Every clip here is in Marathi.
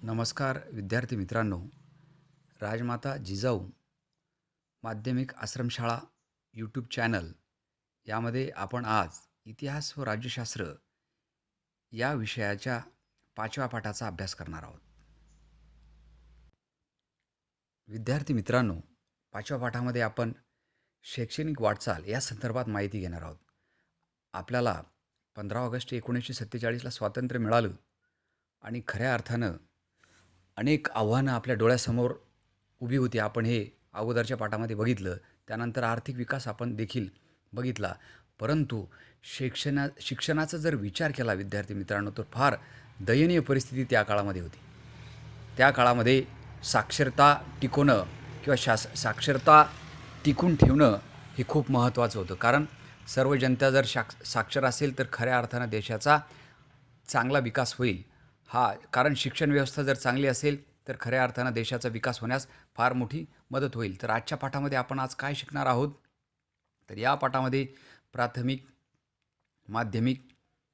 नमस्कार विद्यार्थी मित्रांनो. राजमाता जिजाऊ माध्यमिक आश्रमशाळा यूट्यूब चॅनल यामध्ये आपण आज इतिहास व राज्यशास्त्र या विषयाच्या 5व्या पाठाचा अभ्यास करणार आहोत. विद्यार्थी मित्रांनो, 5व्या पाठामध्ये आपण शैक्षणिक वाटचाल या संदर्भात माहिती घेणार आहोत. आपल्याला 15 ऑगस्ट 1947ला स्वातंत्र्य मिळालं आणि खऱ्या अर्थानं अनेक आव्हानं आपल्या डोळ्यासमोर उभी होती. आपण हे अगोदरच्या पाठामध्ये बघितलं. त्यानंतर आर्थिक विकास आपण देखील बघितला. परंतु शिक्षणाचा जर विचार केला विद्यार्थी मित्रांनो, तर फार दयनीय परिस्थिती त्या काळामध्ये होती. त्या काळामध्ये साक्षरता टिकवणं किंवा साक्षरता टिकून ठेवणं हे खूप महत्त्वाचं होतं. कारण सर्व जनता जर साक्षर असेल तर खऱ्या अर्थानं देशाचा चांगला विकास होईल. कारण शिक्षण व्यवस्था जर चांगली असेल तर खऱ्या अर्थानं देशाचा विकास होण्यास फार मोठी मदत होईल. तर आजच्या पाठामध्ये आपण आज काय शिकणार आहोत? तर या पाठामध्ये प्राथमिक, माध्यमिक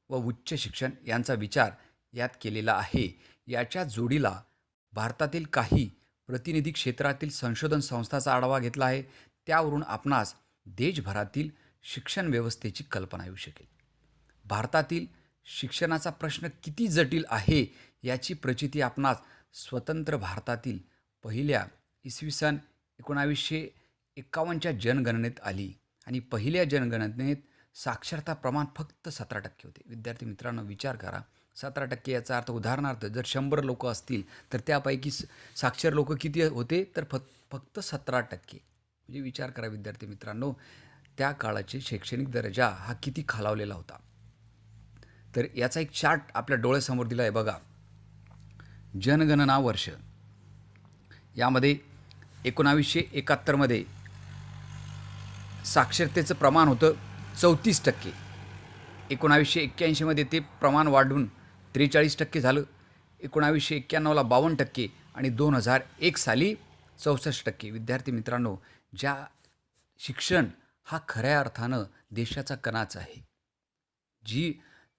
व उच्च शिक्षण यांचा विचार यात केलेला आहे. याच्या जोडीला भारतातील काही प्रतिनिधी क्षेत्रातील संशोधन संस्थांचा आढावा घेतला आहे. त्यावरून आपणास देशभरातील शिक्षण व्यवस्थेची कल्पना येऊ शकेल. भारतातील शिक्षणाचा प्रश्न किती जटिल आहे याची प्रचिती आपणास स्वतंत्र भारतातील पहिल्या इसवी सन 1951च्या जनगणनेत आली आणि पहिल्या जनगणनेत साक्षरता प्रमाण फक्त 17% होते. विद्यार्थी मित्रांनो, विचार करा, 17% याचा अर्थ उदाहरणार्थ जर 100 लोक असतील तर त्यापैकी साक्षर लोक किती होते? तर फक्त 17%. म्हणजे विचार करा विद्यार्थी मित्रांनो, त्या काळाचे शैक्षणिक दर्जा हा किती खालावलेला होता. तर याचा एक चार्ट आपल्या डोळ्यासमोर दिला आहे बघा. जनगणना वर्ष यामध्ये 1971मध्ये साक्षरतेचं प्रमाण होतं 34%. 1981मध्ये ते प्रमाण वाढून 43% झालं. 1991ला 52% आणि 2001 साली 64%. विद्यार्थी मित्रांनो, शिक्षण हा खऱ्या अर्थानं देशाचा कणाच आहे.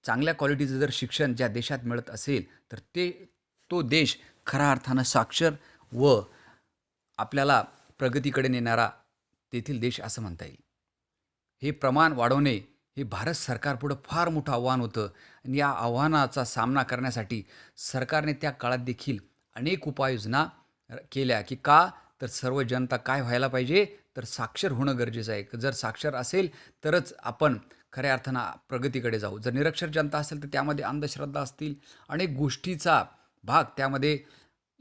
चांगल्या क्वालिटीचं जर शिक्षण ज्या देशात मिळत असेल तर तो देश खऱ्या अर्थानं साक्षर व आपल्याला प्रगतीकडे नेणारा तेथील देश असं म्हणता येईल. हे प्रमाण वाढवणे हे भारत सरकारपुढं फार मोठं आव्हान होतं आणि या आव्हानाचा सामना करण्यासाठी सरकारने त्या काळात देखील अनेक उपाययोजना केल्या. तर सर्व जनता काय व्हायला पाहिजे? तर साक्षर होणं गरजेचं आहे. जर साक्षर असेल तरच आपण खऱ्या अर्थानं प्रगतीकडे जाऊ. जर निरक्षर जनता असेल तर त्यामध्ये अंधश्रद्धा असतील, अनेक गोष्टीचा भाग त्यामध्ये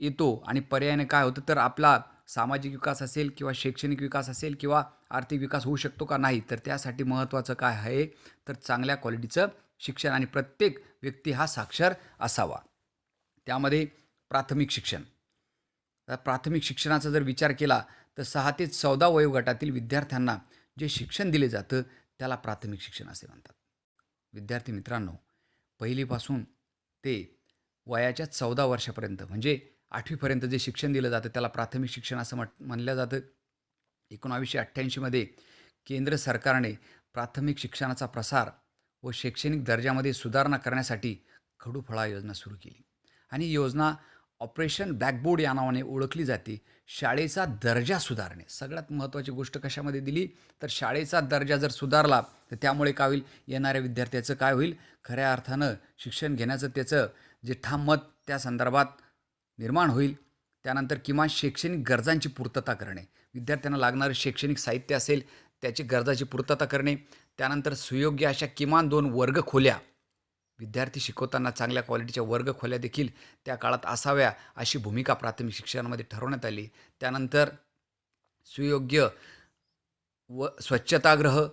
येतो आणि पर्यायाने काय होतं तर आपला सामाजिक विकास असेल किंवा शैक्षणिक विकास असेल किंवा आर्थिक विकास होऊ शकतो का? नाही. तर त्यासाठी महत्त्वाचं काय आहे तर चांगल्या क्वालिटीचं शिक्षण आणि प्रत्येक व्यक्ती हा साक्षर असावा. त्यामध्ये प्राथमिक शिक्षण. प्राथमिक शिक्षणाचा जर विचार केला तर 6 ते 14 वयोगटातील विद्यार्थ्यांना जे शिक्षण दिले जातं त्याला प्राथमिक शिक्षण असे म्हणतात. विद्यार्थी मित्रांनो, पहिलीपासून ते वयाच्या 14 वर्षापर्यंत म्हणजे 8वीपर्यंत जे शिक्षण दिलं जातं त्याला प्राथमिक शिक्षण असं म्हणलं जातं. 1988मध्ये केंद्र सरकारने प्राथमिक शिक्षणाचा प्रसार व शैक्षणिक दर्जामध्ये सुधारणा करण्यासाठी खडू-फळा योजना सुरू केली आणि योजना ऑपरेशन ब्लॅकबोर्ड या नावाने ओळखली जाते. शाळेचा दर्जा सुधारणे सगळ्यात महत्त्वाची गोष्ट कशामध्ये दिली तर शाळेचा दर्जा जर सुधारला तर त्यामुळे काय होईल? येणाऱ्या विद्यार्थ्याचं काय होईल? खऱ्या अर्थानं शिक्षण घेण्याचं त्याचं जे ठाम मत त्या संदर्भात निर्माण होईल. त्यानंतर किमान शैक्षणिक गरजांची पूर्तता करणे, विद्यार्थ्यांना लागणारे शैक्षणिक साहित्य असेल त्याची गरजाची पूर्तता करणे. त्यानंतर सुयोग्य अशा किमान 2 वर्गखोल्या, विद्यार्थी शिकवताना चांगल्या क्वालिटीच्या वर्गखोल्या देखील त्या काळात असाव्या अशी भूमिका प्राथमिक शिक्षणामध्ये ठरवण्यात आली. त्यानंतर सुयोग्य व स्वच्छतागृह,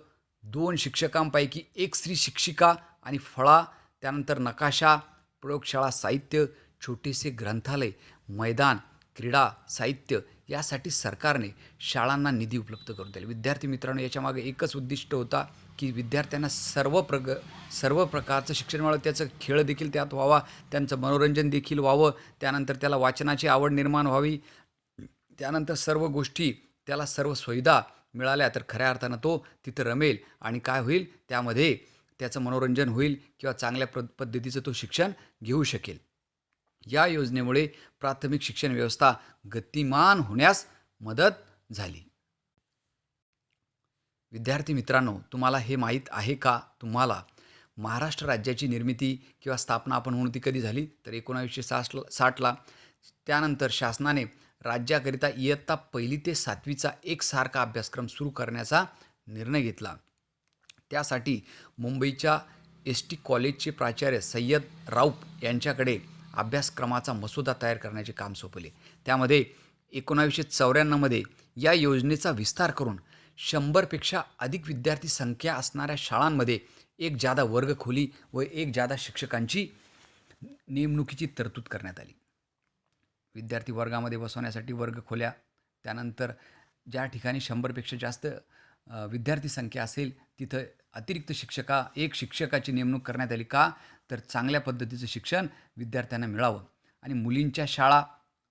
2 शिक्षकांपैकी 1 स्त्री शिक्षिका आणि फळा, त्यानंतर नकाशा, प्रयोगशाळा साहित्य, छोटेसे ग्रंथालय, मैदान, क्रीडा साहित्य यासाठी सरकारने शाळांना निधी उपलब्ध करून दिला. विद्यार्थी मित्रांनो, याच्यामागे एकच उद्दिष्ट होता की विद्यार्थ्यांना सर्व प्रकारचं शिक्षण मिळावं, त्याचं खेळ देखील त्यात व्हावा, त्यांचं मनोरंजन देखील व्हावं, त्यानंतर त्याला वाचनाची आवड निर्माण व्हावी, त्यानंतर सर्व गोष्टी त्याला सर्व सुविधा मिळाल्या तर खऱ्या अर्थानं तो तिथं रमेल आणि काय होईल त्यामध्ये त्याचं मनोरंजन होईल किंवा चांगल्या पद्धतीचं तो शिक्षण घेऊ शकेल. या योजनेमुळे प्राथमिक शिक्षण व्यवस्था गतिमान होण्यास मदत झाली. विद्यार्थी मित्रांनो, तुम्हाला हे माहीत आहे का? तुम्हाला महाराष्ट्र राज्याची निर्मिती किंवा स्थापना आपण म्हणू ती कधी झाली? तर 1960ला. त्यानंतर शासनाने राज्याकरिता इयत्ता 1ली ते 7वीचा एकसारखा अभ्यासक्रम सुरू करण्याचा निर्णय घेतला. त्यासाठी मुंबईच्या एस.टी. कॉलेजचे प्राचार्य सय्यद राऊफ यांच्याकडे अभ्यासक्रमाचा मसुदा तयार करण्याचे काम सोपवले. त्यामध्ये 1994मध्ये या योजनेचा विस्तार करून 100पेक्षा अधिक विद्यार्थी संख्या असणाऱ्या शाळांमध्ये एक जादा वर्गखोली व एक जादा शिक्षकांची नेमणुकीची तरतूद करण्यात आली. विद्यार्थी वर्गामध्ये बसवण्यासाठी वर्गखोल्या, त्यानंतर ज्या ठिकाणी 100पेक्षा जास्त विद्यार्थी संख्या असेल तिथं अतिरिक्त एक शिक्षकाची नेमणूक करण्यात आली. का? तर चांगल्या पद्धतीचं शिक्षण विद्यार्थ्यांना मिळावं. आणि मुलींच्या शाळा,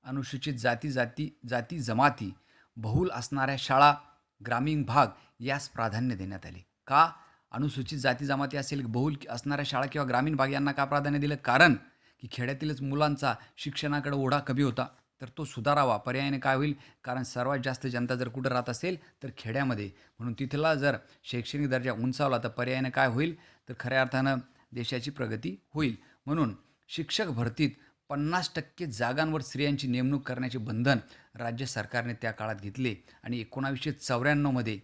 अनुसूचित जाती जमाती बहुल असणाऱ्या शाळा, ग्रामीण भाग यास प्राधान्य देण्यात आले. का? अनुसूचित जाती जमाती असेल, बहुल असणाऱ्या शाळा किंवा ग्रामीण भाग यांना का प्राधान्य दिलं? कारण की खेड्यातीलच मुलांचा शिक्षणाकडे ओढा कमी होता, तर तो सुधारावा. पर्यायाने काय होईल? कारण सर्वात जास्त जनता जर कुठं राहत असेल तर खेड्यामध्ये, म्हणून तिथला जर शैक्षणिक दर्जा उंचावला तर पर्यायाने काय होईल? तर खऱ्या अर्थानं देशाची प्रगती होईल. म्हणून शिक्षक भरतीत 50% जागांवर स्त्रियांची नेमणूक करण्याचे बंधन राज्य सरकारने त्या काळात घेतले. आणि 1994मध्ये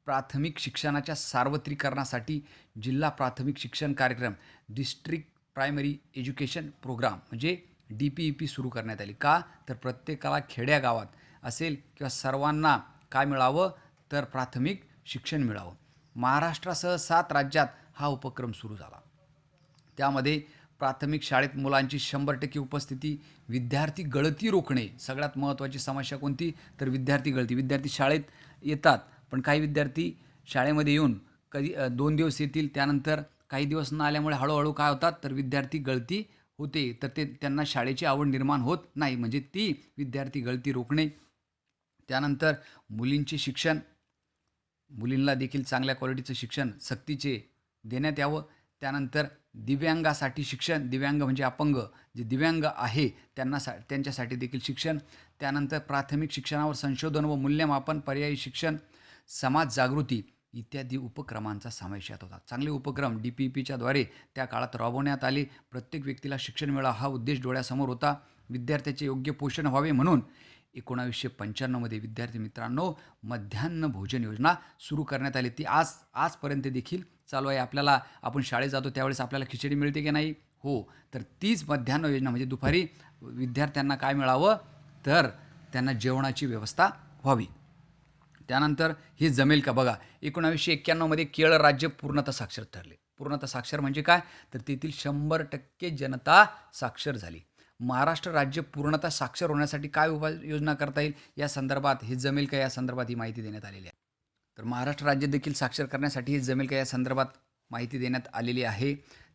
प्राथमिक शिक्षणाच्या सार्वत्रिकरणासाठी जिल्हा प्राथमिक शिक्षण कार्यक्रम, डिस्ट्रिक्ट प्रायमरी एज्युकेशन प्रोग्राम म्हणजे DPEP सुरू करण्यात आली. का? तर प्रत्येकाला खेड्यागावात असेल किंवा सर्वांना काय मिळावं? तर प्राथमिक शिक्षण मिळावं. महाराष्ट्रासह 7 राज्यात हा उपक्रम सुरू झाला. त्यामध्ये प्राथमिक शाळेत मुलांची 100% उपस्थिती, विद्यार्थी गळती रोखणे. सगळ्यात महत्त्वाची समस्या कोणती? तर विद्यार्थी गळती. विद्यार्थी शाळेत येतात, पण काही विद्यार्थी शाळेमध्ये येऊन कधी 2 दिवस येतील, त्यानंतर काही दिवस न आल्यामुळे हळूहळू काय होतात? तर विद्यार्थी गळती होते, तर त्यांना शाळेची आवड निर्माण होत नाही. म्हणजे ती विद्यार्थी गळती रोखणे. त्यानंतर मुलींचे शिक्षण, मुलींना देखील चांगल्या क्वालिटीचं शिक्षण सक्तीचे देण्यात यावं. त्यानंतर दिव्यांगासाठी शिक्षण, दिव्यांग म्हणजे अपंग, जे दिव्यांग आहे त्यांच्यासाठी देखील शिक्षण. त्यानंतर प्राथमिक शिक्षणावर संशोधन व मूल्यमापन, पर्यायी शिक्षण, समाज जागृती इत्यादी उपक्रमांचा समावेश यात होता. चांगले उपक्रम DPEPच्या द्वारे त्या काळात राबवण्यात आले. प्रत्येक व्यक्तीला शिक्षण मिळावं हा उद्देश डोळ्यासमोर होता. विद्यार्थ्याचे योग्य पोषण व्हावे म्हणून 1995मध्ये विद्यार्थी मित्रांनो मध्यान्ह भोजन योजना सुरू करण्यात आली. ती आजपर्यंत देखील चालू आहे. आपण शाळेत जातो त्यावेळेस आपल्याला खिचडी मिळते की नाही? हो. तर तीच मध्यान्ह योजना म्हणजे दुपारी विद्यार्थ्यांना काय मिळावं? तर त्यांना जेवणाची व्यवस्था व्हावी. त्यानंतर हे जमेल का? बघा, 1991मध्ये केरळ राज्य पूर्णतः साक्षर ठरले. पूर्णतः साक्षर म्हणजे काय? तर तेथील 100% जनता साक्षर झाली. महाराष्ट्र राज्य पूर्णतः साक्षर होण्यासाठी काय उपाययोजना करता येईल या संदर्भात, हे जमेल का या संदर्भात ही माहिती देण्यात आलेली आहे. तर महाराष्ट्र राज्य देखील साक्षर करण्यासाठी हे जमेल का या संदर्भात माहिती देण्यात आलेली आहे.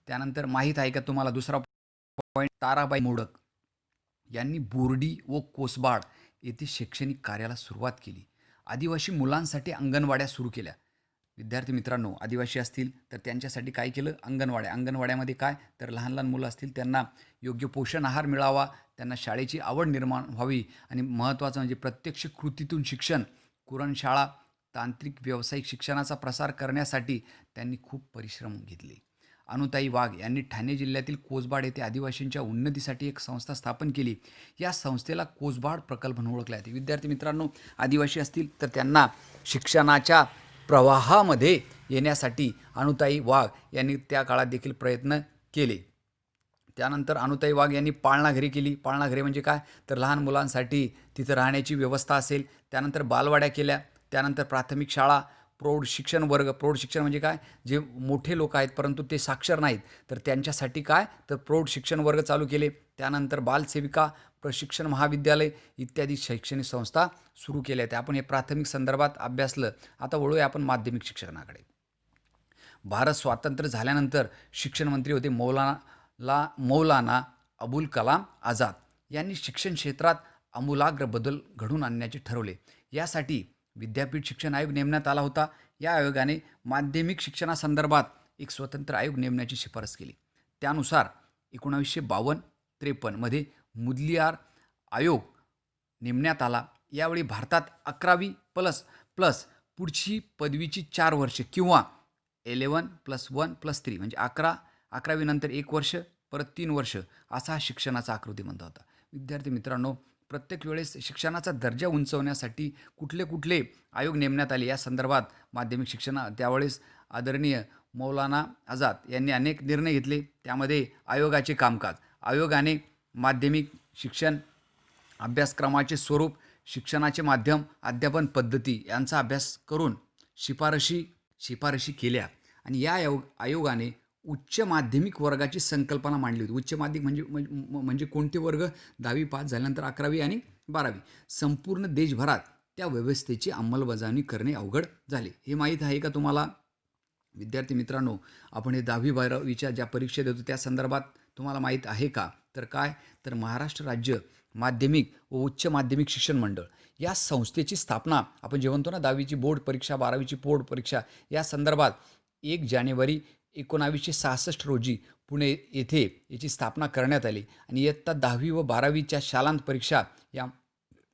त्यानंतर माहीत आहे का तुम्हाला दुसरा पॉईंट? ताराबाई मोडक यांनी बोर्डी व कोसबाड येथे शैक्षणिक कार्याला सुरुवात केली. आदिवासी मुलांसाठी अंगणवाड्या सुरू केल्या. विद्यार्थी मित्रांनो, आदिवासी असतील तर त्यांच्यासाठी काय केलं? अंगणवाड्यामध्ये काय? तर लहान लहान मुलं असतील त्यांना योग्य पोषण आहार मिळावा, त्यांना शाळेची आवड निर्माण व्हावी. आणि महत्त्वाचं म्हणजे प्रत्यक्ष कृतीतून शिक्षण, कुरणशाळा, तांत्रिक व्यावसायिक शिक्षणाचा प्रसार करण्यासाठी त्यांनी खूप परिश्रम घेतले. अनुताई वाघ यांनी ठाणे जिल्ह्यातील कोसबाड येथे आदिवासींच्या उन्नतीसाठी एक संस्था स्थापन केली. या संस्थेला कोसबाड प्रकल्प म्हणून ओळखले जाते. विद्यार्थी मित्रांनो, आदिवासी असतील तर त्यांना शिक्षणाच्या प्रवाहामध्ये येण्यासाठी अनुताई वाघ यांनी त्या काळात देखील प्रयत्न केले. त्यानंतर अनुताई वाघ यांनी पाळणाघरे केली. पाळणाघरे म्हणजे काय? तर लहान मुलांसाठी तिथं राहण्याची व्यवस्था असेल. त्यानंतर बालवाड्या केल्या. त्यानंतर प्राथमिक शाळा, प्रौढ शिक्षण वर्ग. प्रौढ शिक्षण म्हणजे काय? जे मोठे लोक आहेत परंतु ते साक्षर नाहीत, तर त्यांच्यासाठी काय? तर प्रौढ शिक्षण वर्ग चालू केले. त्यानंतर बालसेविका, प्रशिक्षण महाविद्यालय इत्यादी शैक्षणिक संस्था सुरू केल्या आहेत. आपण हे प्राथमिक संदर्भात अभ्यासलं. आता वळूया आपण माध्यमिक शिक्षणाकडे. भारत स्वातंत्र्य झाल्यानंतर शिक्षण मंत्री होते मौलाना अबुल कलाम आझाद. यांनी शिक्षण क्षेत्रात आमूलाग्र बदल घडवून आणण्याचे ठरवले. यासाठी विद्यापीठ शिक्षण आयोग नेमण्यात आला होता. या आयोगाने माध्यमिक शिक्षणासंदर्भात एक स्वतंत्र आयोग नेमण्याची शिफारस केली. त्यानुसार 1952-53 मध्ये मुदलियार आयोग नेमण्यात आला. यावेळी भारतात 11वी प्लस प्लस पुढची पदवीची 4 वर्ष किंवा 11+1+3 म्हणजे 11वी नंतर 1 वर्ष परत 3 वर्ष असा हा शिक्षणाचा आकृतिबंध होता. विद्यार्थी मित्रांनो, प्रत्येक वेळेस शिक्षणाचा दर्जा उंचवण्यासाठी कुठले कुठले आयोग नेमण्यात आले या संदर्भात माध्यमिक शिक्षण त्यावेळेस आदरणीय मौलाना आझाद यांनी अनेक निर्णय घेतले. त्यामध्ये आयोगाचे कामकाज, आयोगाने माध्यमिक शिक्षण अभ्यासक्रमाचे स्वरूप, शिक्षणाचे माध्यम, अध्यापन पद्धती यांचा अभ्यास करून शिफारशी केल्या आणि या आयोगाने उच्च माध्यमिक वर्गाची संकल्पना मांडली होती. उच्च माध्यमिक म्हणजे कोणते वर्ग? 10वी पास झाल्यानंतर 11वी आणि 12वी. संपूर्ण देशभरात त्या व्यवस्थेची अंमलबजावणी करणे अवघड झाले. हे माहीत आहे का तुम्हाला? विद्यार्थी मित्रांनो, आपण हे 10वी-12वीच्या ज्या परीक्षा देतो त्या संदर्भात तुम्हाला माहीत आहे का? तर काय? तर महाराष्ट्र राज्य माध्यमिक व उच्च माध्यमिक शिक्षण मंडळ या संस्थेची स्थापना आपण जे म्हणतो ना 10वीची बोर्ड परीक्षा, 12वीची बोर्ड परीक्षा या संदर्भात 1 जानेवारी 1966 रोजी पुणे येथे याची स्थापना करण्यात आली आणि इयत्ता 10वी व 12वीच्या शालांत परीक्षा या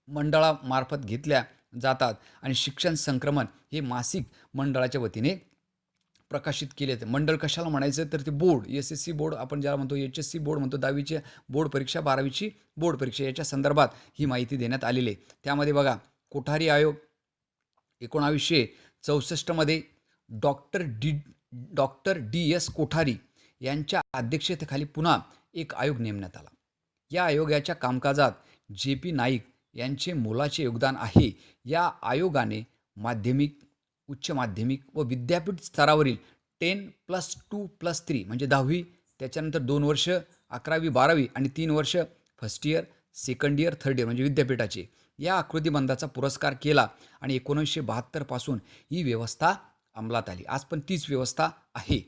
मंडळामार्फत घेतल्या जातात आणि शिक्षण संक्रमण हे मासिक मंडळाच्या वतीने प्रकाशित केले जाते. मंडळ कशाला म्हणायचं? तर ते बोर्ड, SSC बोर्ड आपण ज्याला म्हणतो, HSC बोर्ड म्हणतो, 10वीची बोर्ड परीक्षा, 12वीची बोर्ड परीक्षा याच्या संदर्भात ही माहिती देण्यात आलेली आहे. त्यामध्ये बघा, कोठारी आयोग 1964 मध्ये डॉक्टर DS कोठारी यांच्या अध्यक्षतेखाली पुन्हा एक आयोग नेमण्यात आला. या आयोगाच्या कामकाजात JP नाईक यांचे मोलाचे योगदान आहे. या आयोगाने माध्यमिक, उच्च माध्यमिक व विद्यापीठ स्तरावरील 10+2+3 म्हणजे 10वी, त्याच्यानंतर 2 वर्ष 11वी-12वी आणि 3 वर्ष first year, second year, third year म्हणजे विद्यापीठाचे या आकृतिबंधाचा पुरस्कार केला आणि 1972 पासून ही व्यवस्था अंमलात आली. आज पण तीच व्यवस्था आहे.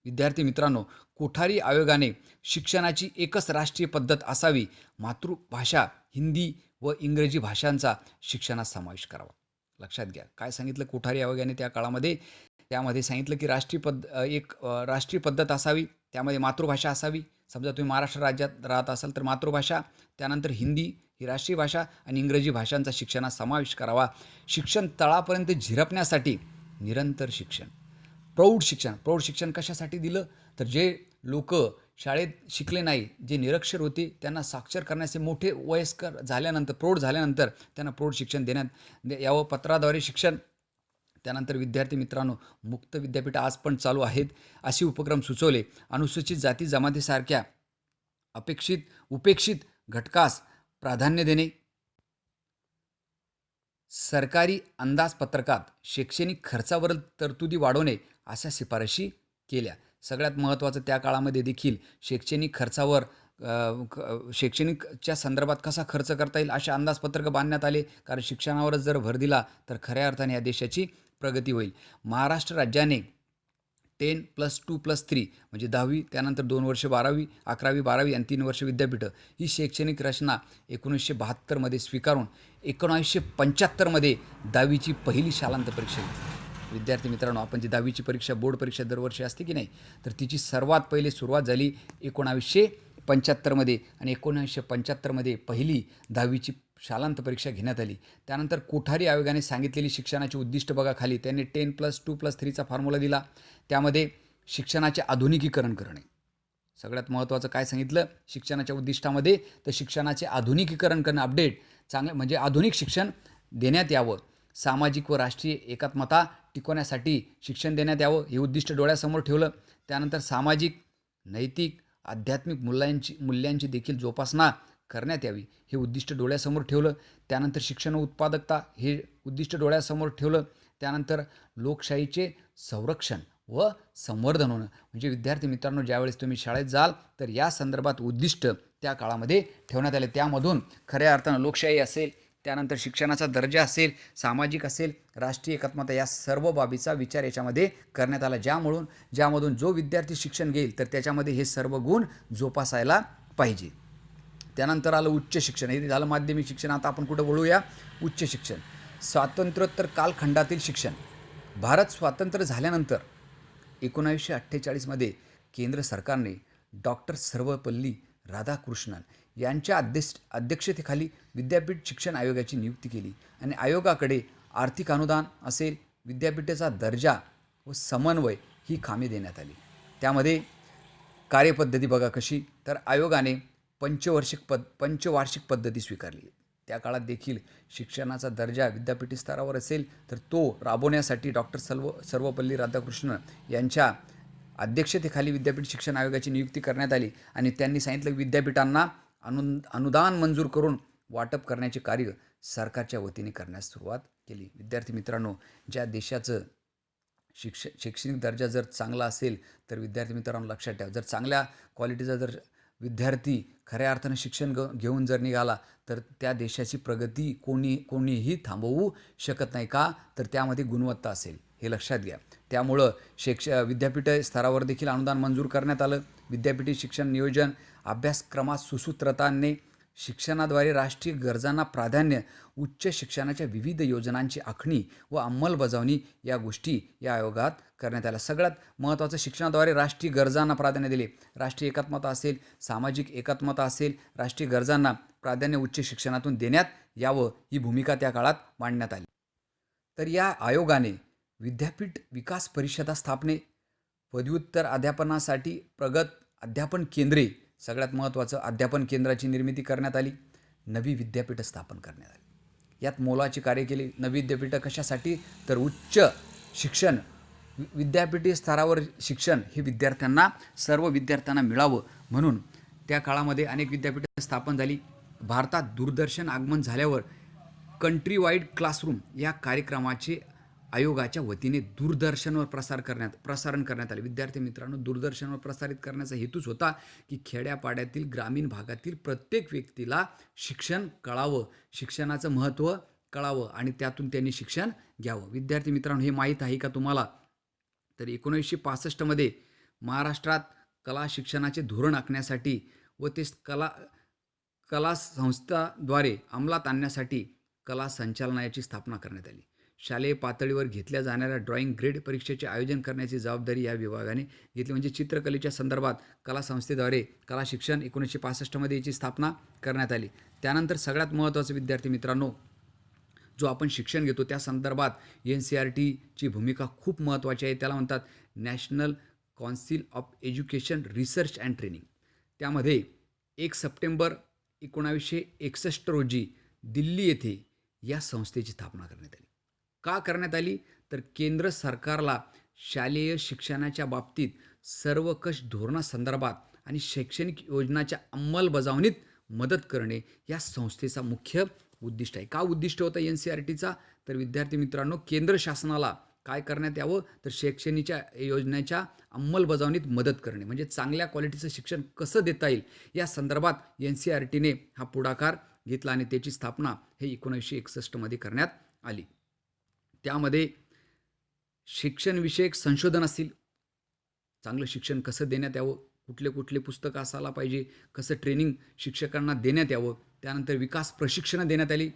विद्यार्थी मित्रांनो, कोठारी आयोगाने शिक्षणाची एकच राष्ट्रीय पद्धत असावी, मातृभाषा हिंदी व इंग्रजी भाषांचा शिक्षणात समावेश करावा. लक्षात घ्या, काय सांगितलं कोठारी आयोगाने त्या काळामध्ये? त्यामध्ये सांगितलं की राष्ट्रीय पद्धत असावी, त्यामध्ये मातृभाषा असावी. समजा तुम्ही महाराष्ट्र राज्यात राहत असाल तर मातृभाषा, त्यानंतर हिंदी ही राष्ट्रीय भाषा आणि इंग्रजी भाषांचा शिक्षणात समावेश करावा. शिक्षण तळापर्यंत झिरपण्यासाठी निरंतर शिक्षण, प्रौढ शिक्षण कशासाठी दिलं? तर जे लोक शाळेत शिकले नाही, जे निरक्षर होते, त्यांना साक्षर करण्याचे मोठे वयस्कर झाल्यानंतर, प्रौढ झाल्यानंतर त्यांना प्रौढ शिक्षण देण्यात यावं. पत्राद्वारे शिक्षण. त्यानंतर विद्यार्थी मित्रांनो, मुक्त विद्यापीठ आज पण चालू आहेत. असे उपक्रम सुचवले. अनुसूचित जाती जमातीसारख्या उपेक्षित घटकास प्राधान्य देणे. सरकारी अंदाजपत्रकात शैक्षणिक खर्चावरील तरतुदी वाढवणे अशा शिफारशी केल्या. सगळ्यात महत्त्वाचं, त्या काळामध्ये देखील शैक्षणिक खर्चावर शैक्षणिकच्या संदर्भात कसा खर्च करता येईल अशा अंदाजपत्रक बांधण्यात आले. कारण शिक्षणावरच जर भर दिला तर खऱ्या अर्थाने या देशाची प्रगती होईल. महाराष्ट्र राज्याने 10+2+3 म्हणजे 10वी, त्यानंतर 2 वर्ष 12वी, 11वी-12वी आणि 3 वर्ष विद्यापीठं ही शैक्षणिक रचना 1972 मध्ये स्वीकारून 1975 मध्ये 10वीची पहिली शालांत परीक्षा घेतली. विद्यार्थी मित्रांनो, आपण जी 10वीची परीक्षा, बोर्ड परीक्षा दरवर्षी असते की नाही, तर तिची सर्वात पहिले सुरुवात झाली 1975 मध्ये आणि 1975 मध्ये पहिली 10वीची शालांत परीक्षा घेण्यात आली. त्यानंतर कोठारी आयोगाने सांगितलेली शिक्षणाची उद्दिष्ट बघा खाली, त्यांनी 10+2+3चा फॉर्म्युला दिला. त्यामध्ये शिक्षणाचे आधुनिकीकरण करणे. सगळ्यात महत्त्वाचं काय सांगितलं शिक्षणाच्या उद्दिष्टामध्ये? तर शिक्षणाचे आधुनिकीकरण करणं, अपडेट चांगलं म्हणजे आधुनिक शिक्षण देण्यात यावं. सामाजिक व राष्ट्रीय एकात्मता टिकवण्यासाठी शिक्षण देण्यात यावं हे उद्दिष्ट डोळ्यासमोर ठेवलं. त्यानंतर सामाजिक, नैतिक, आध्यात्मिक मूल्यांची देखील जोपासना करण्यात यावी हे उद्दिष्ट डोळ्यासमोर ठेवलं. त्यानंतर शिक्षण उत्पादकता हे उद्दिष्ट डोळ्यासमोर ठेवलं. त्यानंतर लोकशाहीचे संरक्षण व संवर्धन होणं. म्हणजे विद्यार्थी मित्रांनो, ज्यावेळेस तुम्ही शाळेत जाल तर या संदर्भात उद्दिष्ट त्या काळामध्ये ठेवण्यात आले. त्यामधून खऱ्या अर्थानं लोकशाही असेल, त्यानंतर शिक्षणाचा दर्जा असेल, सामाजिक असेल, राष्ट्रीय एकात्मता या सर्व बाबीचा विचार याच्यामध्ये करण्यात आला. ज्यामधून जो विद्यार्थी शिक्षण घेईल तर त्याच्यामध्ये हे सर्व गुण जोपासायला पाहिजे. त्यानंतर आलं उच्च शिक्षण. हे झालं माध्यमिक शिक्षण. आता आपण कुठं वळूया? उच्च शिक्षण. स्वातंत्र्योत्तर कालखंडातील शिक्षण. भारत स्वातंत्र्य झाल्यानंतर 1948 मध्ये केंद्र सरकारने डॉक्टर सर्वपल्ली राधाकृष्णन यांच्या अध्यक्षतेखाली विद्यापीठ शिक्षण आयोगाची नियुक्ती केली आणि आयोगाकडे आर्थिक अनुदान असेल, विद्यापीठाचा दर्जा व समन्वय ही कामे देण्यात आली. त्यामध्ये कार्यपद्धती बघा कशी, तर आयोगाने पंचवार्षिक पद्धती स्वीकारली. त्या काळात देखील शिक्षणाचा दर्जा विद्यापीठी स्तरावर असेल तर तो राबवण्यासाठी डॉक्टर सर्वपल्ली राधाकृष्णन यांच्या अध्यक्षतेखाली विद्यापीठ शिक्षण आयोगाची नियुक्ती करण्यात आली आणि त्यांनी सांगितलं की विद्यापीठांना अनुदान मंजूर करून वाटप करण्याचे कार्य सरकारच्या वतीने करण्यास सुरुवात केली. विद्यार्थी मित्रांनो, ज्या देशाचं शैक्षणिक दर्जा जर चांगला असेल तर विद्यार्थी मित्रांनो लक्षात ठेवा, जर चांगल्या क्वालिटीचा जर विद्यार्थी खऱ्या अर्थानं शिक्षण घेऊन जर निघाला तर त्या देशाची प्रगती कोणीही थांबवू शकत नाही. का तर त्यामध्ये गुणवत्ता असेल, हे लक्षात घ्या. त्यामुळं विद्यापीठ स्तरावर देखील अनुदान मंजूर करण्यात आलं. विद्यापीठी शिक्षण नियोजन अभ्यासक्रमात सुसूत्रता आणणे, शिक्षणाद्वारे राष्ट्रीय गरजांना प्राधान्य, उच्च शिक्षणाच्या विविध योजनांची आखणी व अंमलबजावणी या गोष्टी या आयोगात करण्यात आल्या. सगळ्यात महत्त्वाचं, शिक्षणाद्वारे राष्ट्रीय गरजांना प्राधान्य दिले. राष्ट्रीय एकात्मता असेल, सामाजिक एकात्मता असेल, राष्ट्रीय गरजांना प्राधान्य उच्च शिक्षणातून देण्यात यावं, ही भूमिका त्या काळात मांडण्यात आली. तर या आयोगाने विद्यापीठ विकास परिषदा स्थापने, पदव्युत्तर अध्यापनासाठी प्रगत अध्यापन केंद्रे, सगळ्यात महत्त्वाचं अध्यापन केंद्राची निर्मिती करण्यात आली. नवी विद्यापीठं स्थापन करण्यात आली. यात मोलाची कार्य केली. नवी विद्यापीठं कशासाठी, तर उच्च शिक्षण, विद्यापीठी स्तरावर शिक्षण हे सर्व विद्यार्थ्यांना मिळावं म्हणून त्या काळामध्ये अनेक विद्यापीठं स्थापन झाली. भारतात दूरदर्शन आगमन झाल्यावर कंट्री वाईड क्लासरूम या कार्यक्रमाचे आयोगाच्या वतीने दूरदर्शनवर प्रसारण करण्यात आले. विद्यार्थी मित्रांनो, दूरदर्शनवर प्रसारित करण्याचा हेतूच होता की खेड्यापाड्यातील ग्रामीण भागातील प्रत्येक व्यक्तीला शिक्षण कळावं, शिक्षणाचं महत्त्व कळावं आणि त्यातून त्यांनी शिक्षण घ्यावं. विद्यार्थी मित्रांनो, हे माहीत आहे का तुम्हाला, तर 1965 महाराष्ट्रात कला शिक्षणाचे धोरण आखण्यासाठी व ते कला संस्थाद्वारे अंमलात आणण्यासाठी कला संचालनालयाची स्थापना करण्यात आली. शालेय पातळीवर घेतल्या जाणाऱ्या ड्रॉइंग ग्रेड परीक्षेचे आयोजन करण्याची जबाबदारी या विभागाने घेतली. म्हणजे चित्रकलेच्या संदर्भात कला संस्थेद्वारे कला शिक्षण 1965 याची स्थापना करण्यात आली. त्यानंतर सगळ्यात महत्त्वाचं विद्यार्थी मित्रांनो, जो आपण शिक्षण घेतो त्या संदर्भात NCERTची भूमिका खूप महत्त्वाची आहे. त्याला म्हणतात national council of education research and training. त्यामध्ये 1 सप्टेंबर 1961 रोजी दिल्ली येथे या संस्थेची स्थापना करण्यात आली. का करण्यात आली, तर केंद्र सरकारला शालेय शिक्षणाच्या बाबतीत सर्वकष धोरणासंदर्भात आणि शैक्षणिक योजनाच्या अंमलबजावणीत मदत करणे या संस्थेचा मुख्य उद्दिष्ट आहे. का उद्दिष्ट होतं NCERTचा, तर विद्यार्थी मित्रांनो, केंद्र शासनाला काय करण्यात यावं, तर शैक्षणिक योजनेच्या अंमलबजावणीत मदत करणे, म्हणजे चांगल्या क्वालिटीचं शिक्षण कसं देता येईल या संदर्भात NCERTने हा पुढाकार घेतला आणि त्याची स्थापना हे 1961 करण्यात आली. त्यामध्ये शिक्षणविषयक संशोधन असतील, चांगलं शिक्षण कसं देण्यात यावं, कुठले पुस्तकं असायला पाहिजे, कसं ट्रेनिंग शिक्षकांना देण्यात यावं. त्यानंतर विकास प्रशिक्षणं देण्यात आली,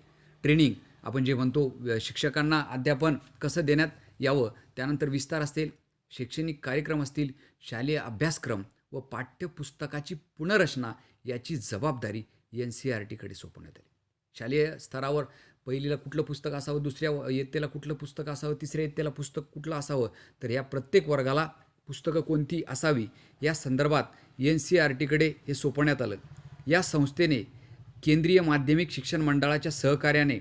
ट्रेनिंग आपण जे म्हणतो शिक्षकांना अध्यापन कसं देण्यात यावं. त्यानंतर विस्तार असतील, शैक्षणिक कार्यक्रम असतील, शालेय अभ्यासक्रम व पाठ्यपुस्तकाची पुनर्रचना याची जबाबदारी NCERTकडे सोपवण्यात आली. शालेय स्तरावर पहिलीला कुठलं पुस्तक असावं, दुसऱ्या इयत्तेला कुठलं पुस्तक असावं, तिसऱ्या इयत्तेला पुस्तक कुठलं असावं, तर या प्रत्येक वर्गाला पुस्तकं कोणती असावी या संदर्भात NCERTकडे हे सोपवण्यात आलं. या संस्थेने केंद्रीय माध्यमिक शिक्षण मंडळाच्या सहकार्याने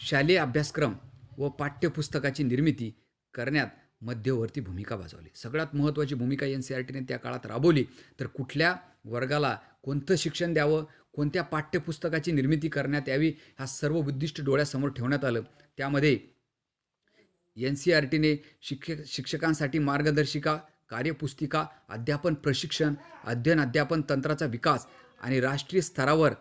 शालेय अभ्यासक्रम व पाठ्यपुस्तकाची निर्मिती करण्यात मध्यवर्ती भूमिका बजावली. सगळ्यात महत्त्वाची भूमिका NCERTने त्या काळात राबवली. तर कुठल्या वर्गाला कोणतं शिक्षण द्यावं, कोणत्या पाठ्यपुस्तकाची निर्मिती करण्यात यावी, हा सर्व उद्दिष्ट डोळ्यासमोर ठेवण्यात आलं. त्यामध्ये NCERTने शिक्षकांसाठी मार्गदर्शिका, कार्यपुस्तिका, अध्यापन प्रशिक्षण, अध्यापन तंत्राचा विकास आणि राष्ट्रीय स्तरावर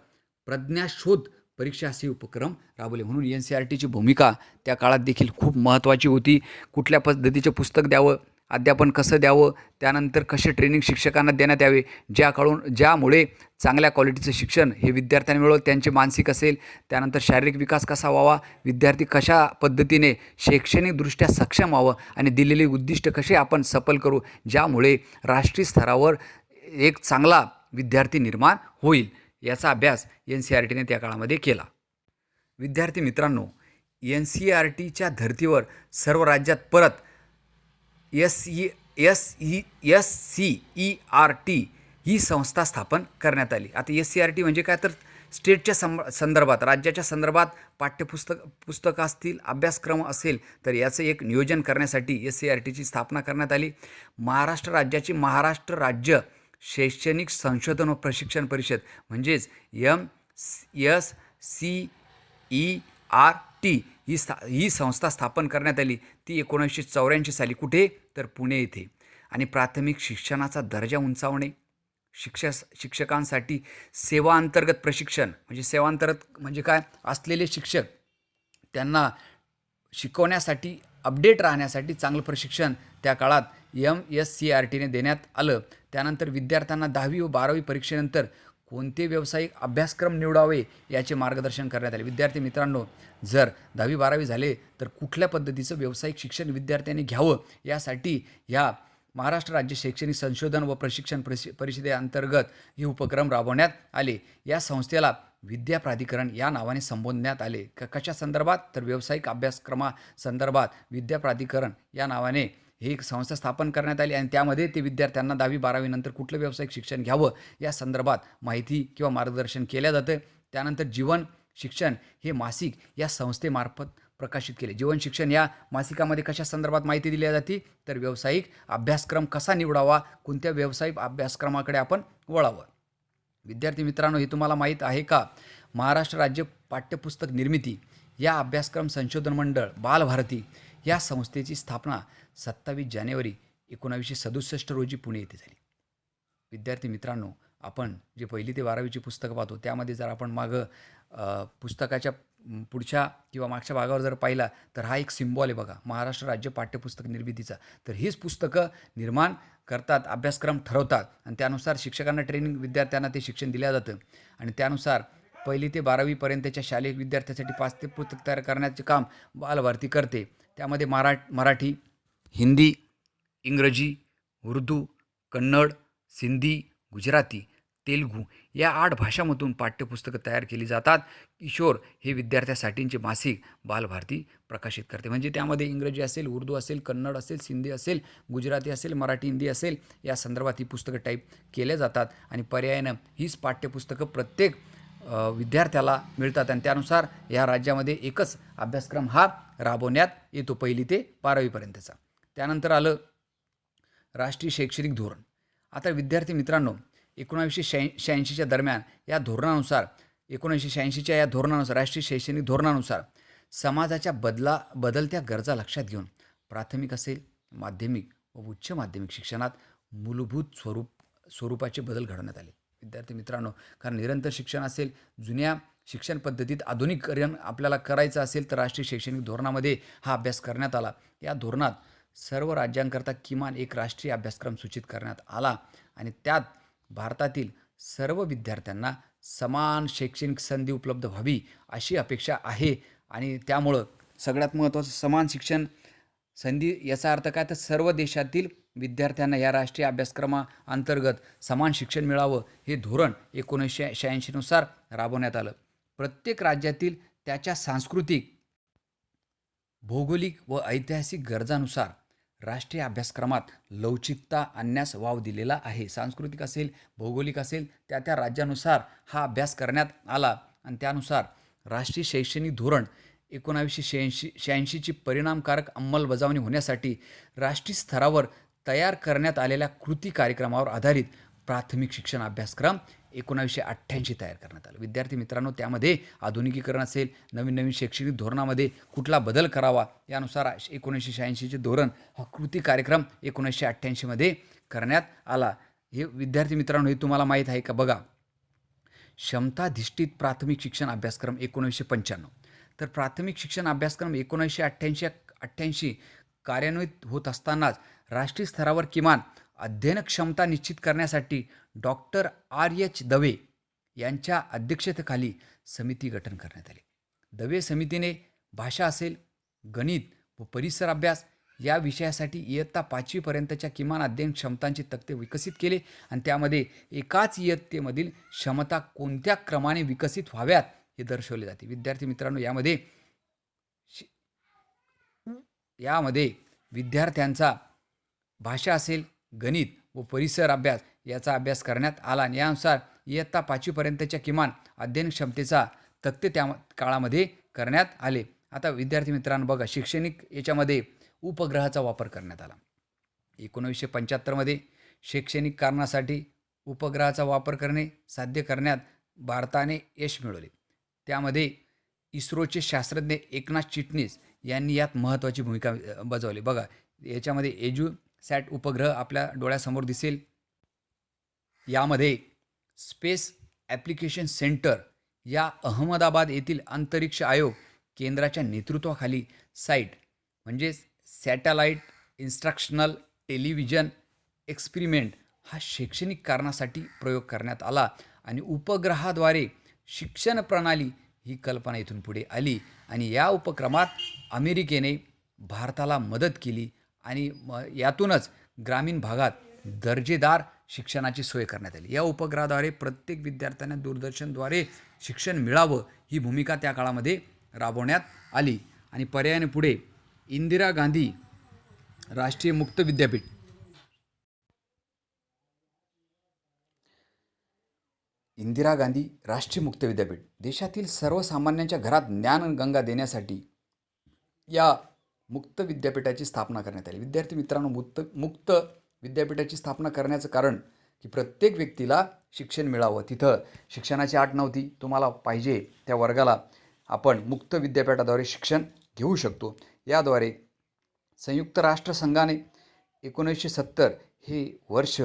प्रज्ञाशोध परीक्षा असे उपक्रम राबवले. म्हणून NCERTची भूमिका त्या काळात देखील खूप महत्त्वाची होती. कुठल्या पद्धतीचे पुस्तक द्यावं, अध्यापन कसं द्यावं, त्यानंतर कसे ट्रेनिंग शिक्षकांना देण्यात यावे, ज्यामुळे चांगल्या क्वालिटीचं शिक्षण हे विद्यार्थ्यांना मिळवं, त्यांचे मानसिक असेल, त्यानंतर शारीरिक विकास कसा व्हावा, विद्यार्थी कशा पद्धतीने शैक्षणिकदृष्ट्या सक्षम व्हावं आणि दिलेले उद्दिष्ट कसे आपण सफल करू, ज्यामुळे राष्ट्रीय स्तरावर एक चांगला विद्यार्थी निर्माण होईल याचा अभ्यास NCERTने त्या काळामध्ये केला. विद्यार्थी मित्रांनो, NCERTच्या धर्तीवर सर्व राज्यात परत SCERT ही संस्था स्थापन करण्यात आली. आता SCERT म्हणजे काय, तर स्टेटच्या संदर्भात, राज्याच्या संदर्भात पुस्तकं असतील, अभ्यासक्रम असेल, तर याचं एक नियोजन करण्यासाठी SCERTची स्थापना करण्यात आली. महाराष्ट्र राज्याची महाराष्ट्र राज्य शैक्षणिक संशोधन व प्रशिक्षण परिषद म्हणजेच MSCERT ही संस्था स्थापन करण्यात आली. ती 1984 साली. कुठे, तर पुणे येथे. आणि प्राथमिक शिक्षणाचा दर्जा उंचावणे, शिक्षकांसाठी सेवांतर्गत प्रशिक्षण, म्हणजे सेवांतर्गत म्हणजे काय, असलेले शिक्षक त्यांना शिकवण्यासाठी, अपडेट राहण्यासाठी चांगलं प्रशिक्षण त्या काळात MSCERTने देण्यात आलं. त्यानंतर विद्यार्थ्यांना 10वी व 12वी परीक्षेनंतर कोणते व्यावसायिक अभ्यासक्रम निवडावे याचे मार्गदर्शन करण्यात आले. विद्यार्थी मित्रांनो, जर 10वी 12वी झाले तर कुठल्या पद्धतीचं व्यावसायिक शिक्षण विद्यार्थ्यांनी घ्यावं यासाठी ह्या महाराष्ट्र राज्य शैक्षणिक संशोधन व प्रशिक्षण परिषदेअंतर्गत हे उपक्रम राबवण्यात आले. या संस्थेला विद्या प्राधिकरण या नावाने संबोधण्यात आले. कशा संदर्भात, तर व्यावसायिक अभ्यासक्रमासंदर्भात विद्या प्राधिकरण या नावाने ही एक संस्था स्थापन करण्यात आली. आणि त्यामध्ये ते विद्यार्थ्यांना 10वी 12वी नंतर कुठलं व्यावसायिक शिक्षण घ्यावं या संदर्भात माहिती किंवा मार्गदर्शन केलं जातं. त्यानंतर जीवन शिक्षण हे मासिक या संस्थेमार्फत प्रकाशित केले. जीवन शिक्षण या मासिकामध्ये कशा संदर्भात माहिती दिली जाते, तर व्यावसायिक अभ्यासक्रम कसा निवडावा, कोणत्या व्यावसायिक अभ्यासक्रमाकडे आपण वळावं. विद्यार्थी मित्रांनो, हे तुम्हाला माहीत आहे का, महाराष्ट्र राज्य पाठ्यपुस्तक निर्मिती या अभ्यासक्रम संशोधन मंडळ बालभारती या संस्थेची स्थापना 27 जानेवारी 1967 रोजी पुणे येथे झाली. विद्यार्थी मित्रांनो, आपण जे 1ली ते 12वीची पुस्तकं पाहतो त्यामध्ये जर आपण पुस्तकाच्या पुढच्या किंवा मागच्या भागावर जर पाहिला तर हा एक सिम्बॉल आहे बघा, महाराष्ट्र राज्य पाठ्यपुस्तक निर्मितीचा. तर हीच पुस्तकं निर्माण करतात, अभ्यासक्रम ठरवतात आणि त्यानुसार शिक्षकांना ट्रेनिंग, विद्यार्थ्यांना ते शिक्षण दिलं जातं. आणि त्यानुसार 1ली ते 12वी पर्यंतच्या शालेय विद्यार्थ्यांसाठी पाठ्यपुस्तक तयार करण्याचे काम बालभारती करते. त्यामध्ये मराठी, हिंदी, इंग्रजी, उर्दू, कन्नड, सिंधी, गुजराती, तेलुगू या 8 भाषांमधून पाठ्यपुस्तकं तयार केली जातात. किशोर हे विद्यार्थ्यांसाठीचे मासिक बालभारती प्रकाशित करते. म्हणजे त्यामध्ये इंग्रजी असेल, उर्दू असेल, कन्नड असेल, सिंधी असेल, गुजराती असेल, मराठी, हिंदी असेल या संदर्भात ही पुस्तकं टाईप केल्या जातात. आणि पर्यायानं हीच पाठ्यपुस्तकं प्रत्येक विद्यार्थ्याला मिळतात. आणि त्यानुसार या राज्यामध्ये एकच अभ्यासक्रम हा राबवण्यात येतो 1ली ते 12वीपर्यंतचा. त्यानंतर आलं राष्ट्रीय शैक्षणिक धोरण. आता विद्यार्थी मित्रांनो, 1986च्या दरम्यान या धोरणानुसार 1986च्या या धोरणानुसार राष्ट्रीय शैक्षणिक धोरणानुसार समाजाच्या बदलत्या गरजा लक्षात घेऊन प्राथमिक असेल, माध्यमिक व उच्च माध्यमिक शिक्षणात मूलभूत स्वरूपाचे बदल घडवण्यात आले. विद्यार्थी मित्रांनो, कारण निरंतर शिक्षण असेल, जुन्या शिक्षण पद्धतीत आधुनिकीकरण आपल्याला करायचं असेल तर राष्ट्रीय शैक्षणिक धोरणामध्ये हा अभ्यास करण्यात आला. या धोरणात सर्व राज्यांकरता किमान एक राष्ट्रीय अभ्यासक्रम सूचित करण्यात आला आणि त्यात भारतातील सर्व विद्यार्थ्यांना समान शैक्षणिक संधी उपलब्ध व्हावी अशी अपेक्षा आहे. आणि त्यामुळं सगळ्यात महत्त्वाचं समान शिक्षण संधी, याचा अर्थ काय, तर सर्व देशातील विद्यार्थ्यांना या राष्ट्रीय अभ्यासक्रमाअंतर्गत समान शिक्षण मिळावं हे धोरण 1986नुसार राबवण्यात आलं. प्रत्येक राज्यातील त्याच्या सांस्कृतिक, भौगोलिक व ऐतिहासिक गरजानुसार राष्ट्रीय अभ्यासक्रमात लवचिकता आणण्यास वाव दिलेला आहे. सांस्कृतिक असेल, भौगोलिक असेल, त्या राज्यानुसार हा अभ्यास करण्यात आला. आणि त्यानुसार राष्ट्रीय शैक्षणिक धोरण 1986ची परिणामकारक अंमलबजावणी होण्यासाठी राष्ट्रीय स्तरावर तयार करण्यात आलेल्या कृती कार्यक्रमावर आधारित प्राथमिक शिक्षण अभ्यासक्रम 1988 तयार करण्यात आला. विद्यार्थी मित्रांनो, त्यामध्ये आधुनिकीकरण असेल, नवीन शैक्षणिक धोरणामध्ये कुठला बदल करावा यानुसार 1986चे धोरण हा कृती कार्यक्रम 1988मध्ये करण्यात आला. हे विद्यार्थी मित्रांनो, हे तुम्हाला माहीत आहे का बघा. क्षमताधिष्ठित प्राथमिक शिक्षण अभ्यासक्रम 1995. तर प्राथमिक शिक्षण अभ्यासक्रम 1988 कार्यान्वित होत असतानाच राष्ट्रीय स्तरावर किमान अध्ययन क्षमता निश्चित करण्यासाठी डॉक्टर R.H. दवे यांच्या अध्यक्षतेखाली समिती गठन करण्यात आली. दवे समितीने भाषा असेल, गणित व परिसर अभ्यास या विषयासाठी इयत्ता 5वीपर्यंतच्या किमान अध्ययन क्षमतांचे तक्ते विकसित केले आणि त्यामध्ये एकाच इयत्तेमधील क्षमता कोणत्या क्रमाने विकसित व्हाव्यात हे दर्शवले जाते. विद्यार्थी मित्रांनो, यामध्ये विद्यार्थ्यांचा भाषा असेल, गणित व परिसर अभ्यास याचा अभ्यास करण्यात आला आणि यानुसार इयत्ता 5वीपर्यंतच्या किमान अध्ययन क्षमतेचा तक्ते त्या काळामध्ये करण्यात आले. आता विद्यार्थी मित्रांनो बघा, शैक्षणिक याच्यामध्ये उपग्रहाचा वापर करण्यात आला. 1975मध्ये शैक्षणिक कारणासाठी उपग्रहाचा वापर करणे साध्य करण्यात भारताने यश मिळवले. त्यामध्ये इस्रोचे शास्त्रज्ञ एकनाथ चिटणीस यांनी यात महत्त्वाची भूमिका बजावली. बघा, याच्यामध्ये एज्युसॅट उपग्रह आपल्या डोळ्यासमोर दिसेल. यामध्ये स्पेस ॲप्लिकेशन सेंटर या अहमदाबाद येथील अंतरिक्ष आयोग केंद्राच्या नेतृत्वाखाली साईट म्हणजे सॅटेलाइट इन्स्ट्रक्शनल टेलिव्हिजन एक्सपेरिमेंट हा शैक्षणिक कारणासाठी प्रयोग करण्यात आला आणि उपग्रहाद्वारे शिक्षण प्रणाली ही कल्पना इथून पुढे आली आणि या उपक्रमात अमेरिकेने भारताला मदत केली आणि यातूनच ग्रामीण भागात दर्जेदार शिक्षणाची सोय करण्यात आली. या उपग्रहाद्वारे प्रत्येक विद्यार्थ्यांना दूरदर्शनद्वारे शिक्षण मिळावं ही भूमिका त्या काळामध्ये राबवण्यात आली. आणि पर्यायाने पुढे इंदिरा गांधी राष्ट्रीय मुक्त विद्यापीठ. इंदिरा गांधी राष्ट्रीय मुक्त विद्यापीठ देशातील सर्वसामान्यांच्या घरात ज्ञानगंगा देण्यासाठी या मुक्त विद्यापीठाची स्थापना करण्यात आली. विद्यार्थी मित्रांनो, मुक्त विद्यापीठाची स्थापना करण्याचं कारण की प्रत्येक व्यक्तीला शिक्षण मिळावं. तिथं शिक्षणाची अट नव्हती. तुम्हाला पाहिजे त्या वर्गाला आपण मुक्त विद्यापीठाद्वारे शिक्षण घेऊ शकतो. याद्वारे संयुक्त राष्ट्रसंघाने 1970 हे वर्ष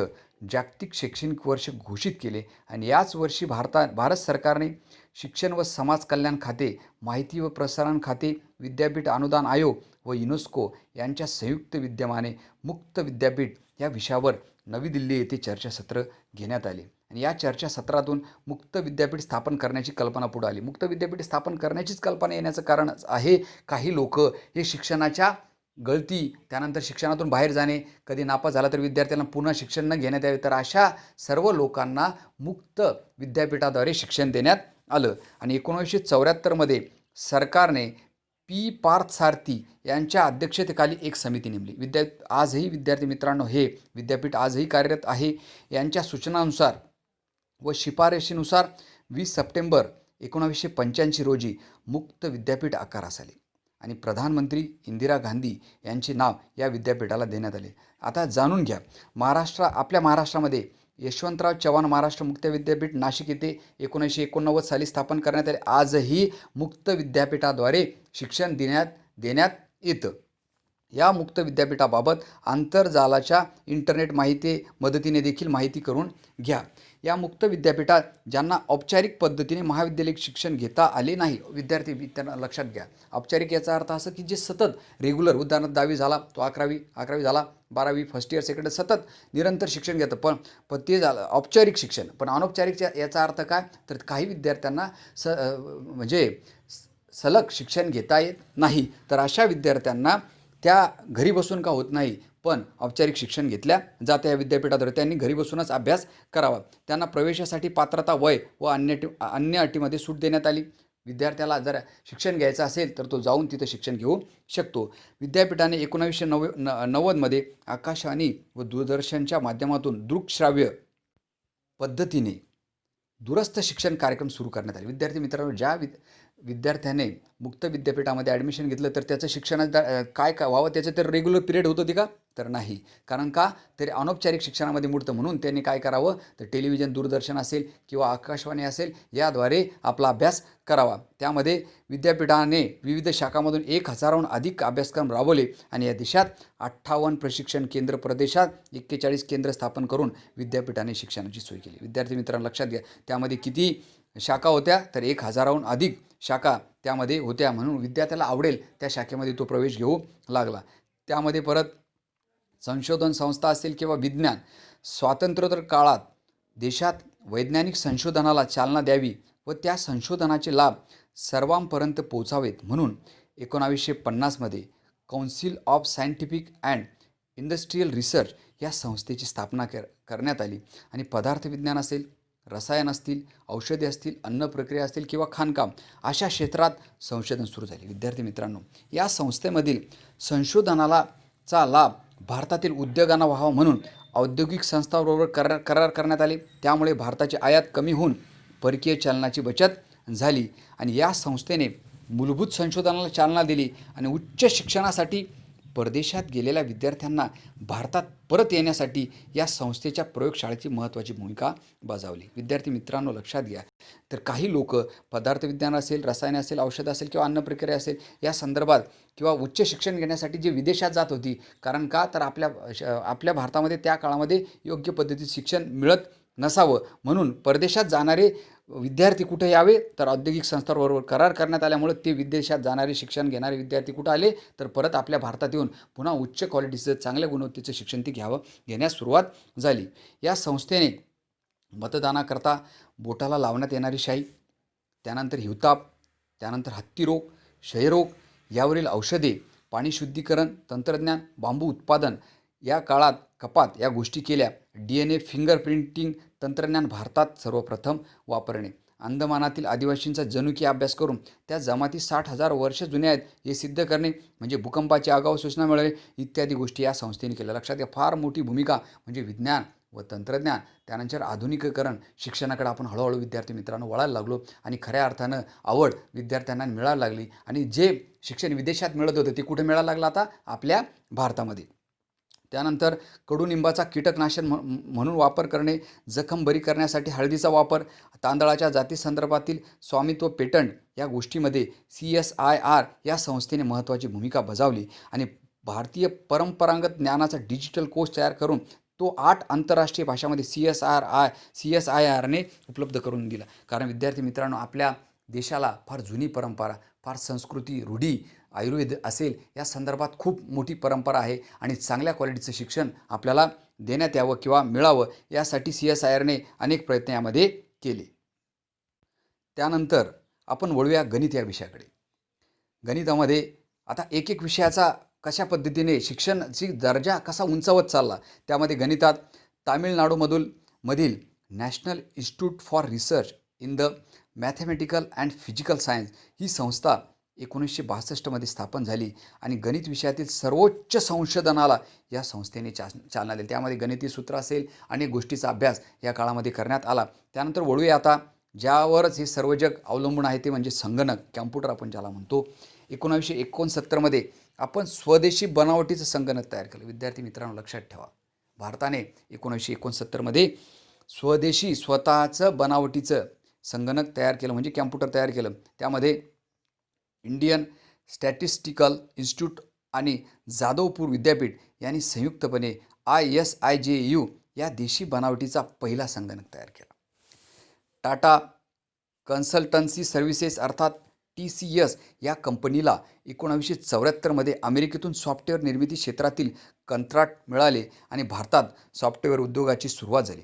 जागतिक शैक्षणिक वर्ष घोषित केले आणि याच वर्षी भारत सरकारने शिक्षण व समाज कल्याण खाते, माहिती व प्रसारण खाते, विद्यापीठ अनुदान आयोग व युनेस्को यांच्या संयुक्त विद्यमाने मुक्त विद्यापीठ या विषयावर नवी दिल्ली येथे चर्चासत्र घेण्यात आले आणि या चर्चासत्रातून मुक्त विद्यापीठ स्थापन करण्याची कल्पना पुढे आली. मुक्त विद्यापीठ स्थापन करण्याचीच कल्पना येण्याचं कारण आहे काही लोक हे शिक्षणाच्या गळती, त्यानंतर शिक्षणातून बाहेर जाणे, कधी नापास झाला तर विद्यार्थ्यांना पुन्हा शिक्षण न घेण्यात यावे, तर अशा सर्व लोकांना मुक्त विद्यापीठाद्वारे शिक्षण देण्यात आलं आणि 1974मध्ये सरकारने पी पार्थसारथी यांच्या अध्यक्षतेखाली एक समिती नेमली. आजही विद्यार्थी मित्रांनो हे विद्यापीठ आजही कार्यरत आहे. यांच्या सूचनानुसार व शिफारशीनुसार 20 सप्टेंबर 1985 रोजी मुक्त विद्यापीठ आकारास आले आणि प्रधानमंत्री इंदिरा गांधी यांचे नाव या विद्यापीठाला देण्यात आले. आता जाणून घ्या, आपल्या महाराष्ट्रामध्ये यशवंतराव चव्हाण महाराष्ट्र मुक्त विद्यापीठ नाशिक येथे 1989 साली स्थापन करण्यात आले. आजही मुक्त विद्यापीठाद्वारे शिक्षण देण्यात येतं. या मुक्त विद्यापीठाबाबत आंतरजालाच्या इंटरनेट मदतीने देखील माहिती करून घ्या. या मुक्त विद्यापीठात ज्यांना औपचारिक पद्धतीने महाविद्यालयीन शिक्षण घेता आले नाही, त्यांना लक्षात घ्या. औपचारिक याचा अर्थ असं की जे सतत रेग्युलर, उदाहरणार्थ 10वी झाला तो 11वी झाला, 12वी फर्स्ट इयर सेकंड सतत निरंतर शिक्षण घेतं, पण ते झालं औपचारिक शिक्षण. पण अनौपचारिक याचा अर्थ काय, तर काही विद्यार्थ्यांना म्हणजे सलग शिक्षण घेता येत नाही, तर अशा विद्यार्थ्यांना त्या घरी बसून का होत नाही, पण औपचारिक शिक्षण घेतल्या जाते या विद्यापीठाद्वारे. त्यांनी घरी बसूनच अभ्यास करावा. त्यांना प्रवेशासाठी पात्रता, वय व अन्य अटीमध्ये सूट देण्यात आली. विद्यार्थ्याला जर शिक्षण घ्यायचं असेल तर तो जाऊन तिथं शिक्षण घेऊ शकतो. विद्यापीठाने 1990मध्ये आकाशवाणी व दूरदर्शनच्या माध्यमातून दृकश्राव्य पद्धतीने दूरस्थ शिक्षण कार्यक्रम सुरू करण्यात आले. विद्यार्थी मित्रांनो, ज्या विद्यार्थ्याने मुक्त विद्यापीठामध्ये ॲडमिशन घेतलं तर त्याचं शिक्षणाचं काय व्हावं, त्याचं तर रेग्युलर पिरियड होत होती का, तर नाही. कारण का, तरी अनौपचारिक शिक्षणामध्ये मोडतं. म्हणून त्यांनी काय करावं, तर टेलिव्हिजन, दूरदर्शन असेल किंवा आकाशवाणी असेल याद्वारे आपला अभ्यास करावा. त्यामध्ये विद्यापीठाने विविध शाखांमधून 1000हून अधिक अभ्यासक्रम राबवले आणि या देशात 58 प्रशिक्षण केंद्र, प्रदेशात 41 केंद्र स्थापन करून विद्यापीठाने शिक्षणाची सोय केली. विद्यार्थी मित्रांनो लक्षात घ्या, त्यामध्ये किती शाखा होत्या, तर 1000हून अधिक शाखा त्यामध्ये होत्या. म्हणून विद्यार्थ्याला आवडेल त्या शाखेमध्ये तो प्रवेश घेऊ लागला. त्यामध्ये परत संशोधन संस्था असेल किंवा विज्ञान, स्वातंत्र्योत्तर काळात देशात वैज्ञानिक संशोधनाला चालना द्यावी व त्या संशोधनाचे लाभ सर्वांपर्यंत पोचावेत म्हणून 1950मध्ये council of scientific and industrial research या संस्थेची स्थापना करण्यात आली आणि पदार्थ विज्ञान असेल, रसायन असतील, औषधे असतील, अन्न प्रक्रिया असतील किंवा खाणकाम अशा क्षेत्रात संशोधन सुरू झाले. विद्यार्थी मित्रांनो, या संस्थेमधील संशोधनाला चा लाभ भारतातील उद्योगांना व्हावा म्हणून औद्योगिक संस्थांबरोबर करार करण्यात आले. त्यामुळे भारताची आयात कमी होऊन परकीय चलनाची बचत झाली आणि या संस्थेने मूलभूत संशोधनाला चालना दिली आणि उच्च शिक्षणासाठी परदेशात गेलेल्या विद्यार्थ्यांना भारतात परत येण्यासाठी या संस्थेच्या प्रयोगशाळेची महत्त्वाची भूमिका बजावली. विद्यार्थी मित्रांनो, लक्षात घ्या, तर काही लोक पदार्थविज्ञान असेल, रसायन असेल, औषध असेल किंवा अन्न प्रक्रिया असेल या संदर्भात किंवा उच्च शिक्षण घेण्यासाठी जे विदेशात जात होती, कारण का तर आपल्या भारतामध्ये त्या काळामध्ये योग्य पद्धतीत शिक्षण मिळत नसावं म्हणून परदेशात जाणारे विद्यार्थी कुठे यावे तर औद्योगिक संस्थांबरोबर करार करण्यात आल्यामुळे ते विदेशात जाणारे शिक्षण घेणारे विद्यार्थी कुठं आले तर परत आपल्या भारतात येऊन पुन्हा उच्च क्वालिटीचं चांगल्या गुणवत्तेचं शिक्षण ती घेण्यास सुरुवात झाली. या संस्थेने मतदानाकरता बोटाला लावण्यात येणारी शाई, त्यानंतर हिवताप, त्यानंतर हत्तीरोग, क्षयरोग यावरील औषधे, पाणी शुद्धीकरण तंत्रज्ञान, बांबू उत्पादन या काळात कपात या गोष्टी केल्या. DNA फिंगरप्रिंटिंग तंत्रज्ञान भारतात सर्वप्रथम वापरणे, अंदमानातील आदिवासींचा जनुकी अभ्यास करून त्या जमाती 60,000 वर्ष जुन्या आहेत हे सिद्ध करणे, म्हणजे भूकंपाची आगाऊ सूचना मिळवणे इत्यादी गोष्टी या संस्थेने केल्या. लक्षात घ्या, फार मोठी भूमिका म्हणजे विज्ञान व तंत्रज्ञान, त्यानंतर आधुनिकीकरण शिक्षणाकडे आपण हळूहळू विद्यार्थी मित्रांनो वळायला लागलो आणि खऱ्या अर्थानं आवड विद्यार्थ्यांना मिळायला लागली आणि जे शिक्षण विदेशात मिळत होतं ते कुठे मिळायला लागलं आता आपल्या भारतामध्ये. त्यानंतर कडुनिंबाचा कीटकनाशक म्हणून वापर करणे, जखम बरी करण्यासाठी हळदीचा वापर, तांदळाच्या जाती संदर्भातील स्वामित्व पेटंट या गोष्टीमध्ये CSIR या संस्थेने महत्त्वाची भूमिका बजावली आणि भारतीय परंपरागत ज्ञानाचा डिजिटल कोश तयार करून तो 8 आंतरराष्ट्रीय भाषांमध्ये CSIRने उपलब्ध करून दिला. कारण विद्यार्थी मित्रांनो, आपल्या देशाला फार जुनी परंपरा, फार संस्कृती, रूढी, आयुर्वेद असेल या संदर्भात खूप मोठी परंपरा आहे आणि चांगल्या क्वालिटीचं शिक्षण आपल्याला देण्यात यावं किंवा मिळावं यासाठी CSIRने अनेक प्रयत्न यामध्ये केले. त्यानंतर आपण वळूया गणित या विषयाकडे. गणितामध्ये आता एक एक विषयाचा कशा पद्धतीने शिक्षणाची दर्जा कसा उंचावत चालला, त्यामध्ये गणितात तामिळनाडूमधील national institute for research in the mathematical and physical science ही संस्था 1962 मध्ये स्थापन झाली आणि गणित विषयातील सर्वोच्च संशोधनाला या संस्थेने चालना दिली. त्यामध्ये गणिती सूत्र असेल, अनेक गोष्टीचा अभ्यास या काळामध्ये करण्यात आला. त्यानंतर वळूया आता ज्यावरच हे सर्व जग अवलंबून आहे ते म्हणजे संगणक, कॅम्प्युटर आपण ज्याला म्हणतो. 1969 मध्ये आपण स्वदेशी बनावटीचं संगणक तयार केलं. विद्यार्थी मित्रांनो, लक्षात ठेवा, भारताने 1969 मध्ये स्वदेशी स्वतःचं बनावटीचं संगणक तयार केलं म्हणजे कॅम्प्युटर तयार केलं. त्यामध्ये इंडियन स्टॅटिस्टिकल इन्स्टिट्यूट आणि जादवपूर विद्यापीठ यांनी संयुक्तपणे ISIJU या देशी बनावटीचा पहिला संगणक तयार केला. टाटा कन्सल्टन्सी सर्व्हिसेस अर्थात TCS या कंपनीला 1974 मध्ये अमेरिकेतून सॉफ्टवेअर निर्मिती क्षेत्रातील कंत्राट मिळाले आणि भारतात सॉफ्टवेअर उद्योगाची सुरुवात झाली.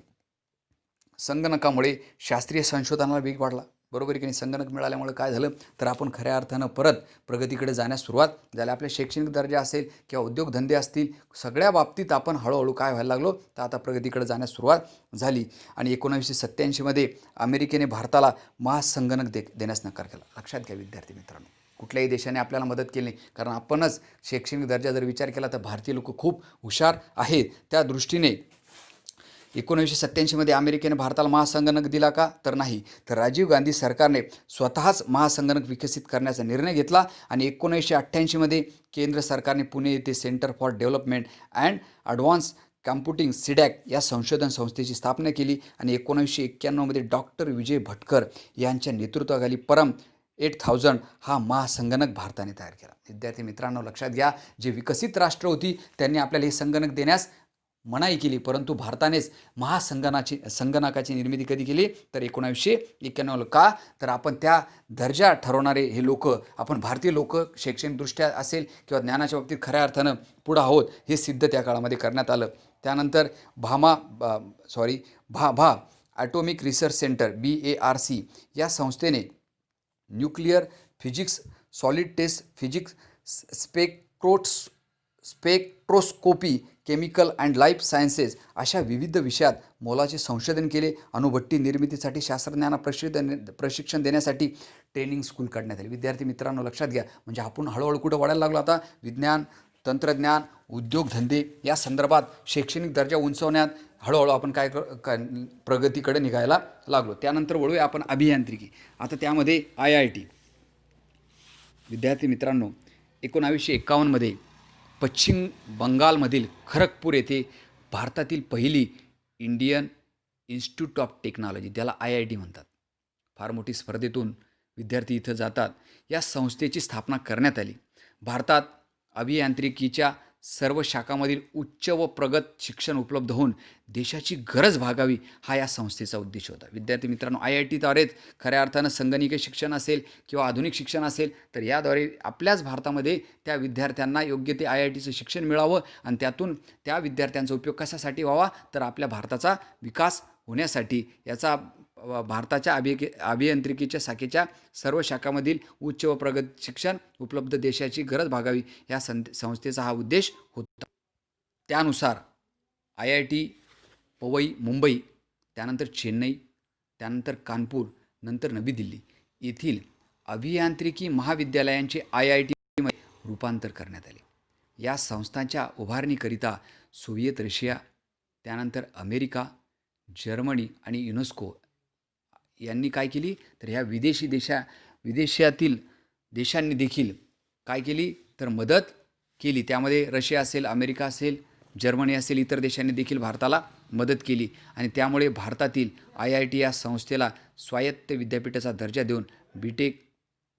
संगणकामुळे शास्त्रीय संशोधनाला वेग वाढला. बरोबर आहे की नाही? संगणक मिळाल्यामुळे काय झालं तर आपण खऱ्या अर्थानं परत प्रगतीकडे जाण्यास सुरुवात झाली. आपले शैक्षणिक दर्जा असेल किंवा उद्योगधंदे असतील, सगळ्या बाबतीत आपण हळूहळू काय व्हायला लागलो तर आता प्रगतीकडे जाण्यास सुरुवात झाली आणि 1987 मध्ये अमेरिकेने भारताला महासंगणक देण्यास नकार केला. लक्षात घ्या विद्यार्थी मित्रांनो, कुठल्याही देशाने आपल्याला मदत केली नाही, कारण आपणच शैक्षणिक दर्जा जर विचार केला तर भारतीय लोक खूप हुशार आहेत. त्या दृष्टीने 1987 मध्ये अमेरिकेने भारताला महासंगणक दिला का तर नाही, तर राजीव गांधी सरकारने स्वतःच महासंगणक विकसित करण्याचा निर्णय घेतला आणि 1988 मध्ये केंद्र सरकारने पुणे येथे centre for development and advance computing SIDAC या संशोधन संस्थेची स्थापना केली आणि 1991 मध्ये डॉक्टर विजय भटकर यांच्या नेतृत्वाखाली परम 8000 हा महासंगणक भारताने तयार केला. विद्यार्थी मित्रांनो, लक्षात घ्या, जे विकसित राष्ट्र होती त्यांनी आपल्याला हे संगणक देण्यास मनाई केली, परंतु भारतानेच संगणकाची निर्मिती कधी केली तर 1991. का तर आपण त्या दर्जा ठरवणारे हे लोक, आपण भारतीय लोक शैक्षणिकदृष्ट्या असेल किंवा ज्ञानाच्या बाबतीत खऱ्या अर्थानं पुढं आहोत हे सिद्ध त्या काळामध्ये करण्यात आलं. त्यानंतर Bhabha atomic research centre BARC या संस्थेने nuclear physics, solid test physics, spectroscopy, chemical and life sciences अशा विविध विषयात मोलाचे संशोधन केले. अणुभट्टी निर्मितीसाठी शास्त्रज्ञांना प्रशिक्षण देण्यासाठी ट्रेनिंग स्कूल काढण्यात आली. विद्यार्थी मित्रांनो लक्षात घ्या, म्हणजे आपण हळूहळू कुठं वाढायला लागलो आता विज्ञान, तंत्रज्ञान, उद्योगधंदे या संदर्भात शैक्षणिक दर्जा उंचवण्यात हळूहळू आपण प्रगतीकडे निघायला लागलो. त्यानंतर वळूया आपण अभियांत्रिकी. आता त्यामध्ये IIT. विद्यार्थी मित्रांनो 1951मध्ये पश्चिम बंगालमधील खरगपूर येथे भारतातील पहिली इंडियन इन्स्टिट्यूट ऑफ टेक्नॉलॉजी, त्याला IIT म्हणतात, फार मोठी स्पर्धेतून विद्यार्थी इथं जातात, या संस्थेची स्थापना करण्यात आली. भारतात अभियांत्रिकीच्या सर्व शाखांमधील उच्च व प्रगत शिक्षण उपलब्ध होऊन देशाची गरज भागावी हा या संस्थेचा उद्देश होता. विद्यार्थी मित्रांनो IITद्वारेच खऱ्या अर्थानं संगणकीय शिक्षण असेल किंवा आधुनिक शिक्षण असेल तर याद्वारे आपल्याच भारतामध्ये त्या विद्यार्थ्यांना योग्य ते IITचं शिक्षण मिळावं आणि त्यातून त्या विद्यार्थ्यांचा उपयोग कशासाठी व्हावा तर आपल्या भारताचा विकास होण्यासाठी. याचा भारताच्या अभियांत्रिकीच्या शाखेच्या सर्व शाखांमधील उच्च व प्रगत शिक्षण उपलब्ध देशाची गरज भागावी या संस्थेचा हा उद्देश होता. त्यानुसार IIT पवई मुंबई, त्यानंतर चेन्नई, त्यानंतर कानपूर, नंतर नवी दिल्ली येथील अभियांत्रिकी महाविद्यालयांचे IIT मध्ये रूपांतर करण्यात आले. या संस्थांच्या उभारणीकरिता सोव्हिएत रशिया, त्यानंतर अमेरिका, जर्मनी आणि युनेस्को यांनी काय केली तर ह्या विदेशातील देशांनी देखील काय केली तर मदत केली. त्यामध्ये रशिया असेल, अमेरिका असेल, जर्मनी असेल, इतर देशांनी देखील भारताला मदत केली आणि त्यामुळे भारतातील IIT या संस्थेला स्वायत्त विद्यापीठाचा दर्जा देऊन BTech,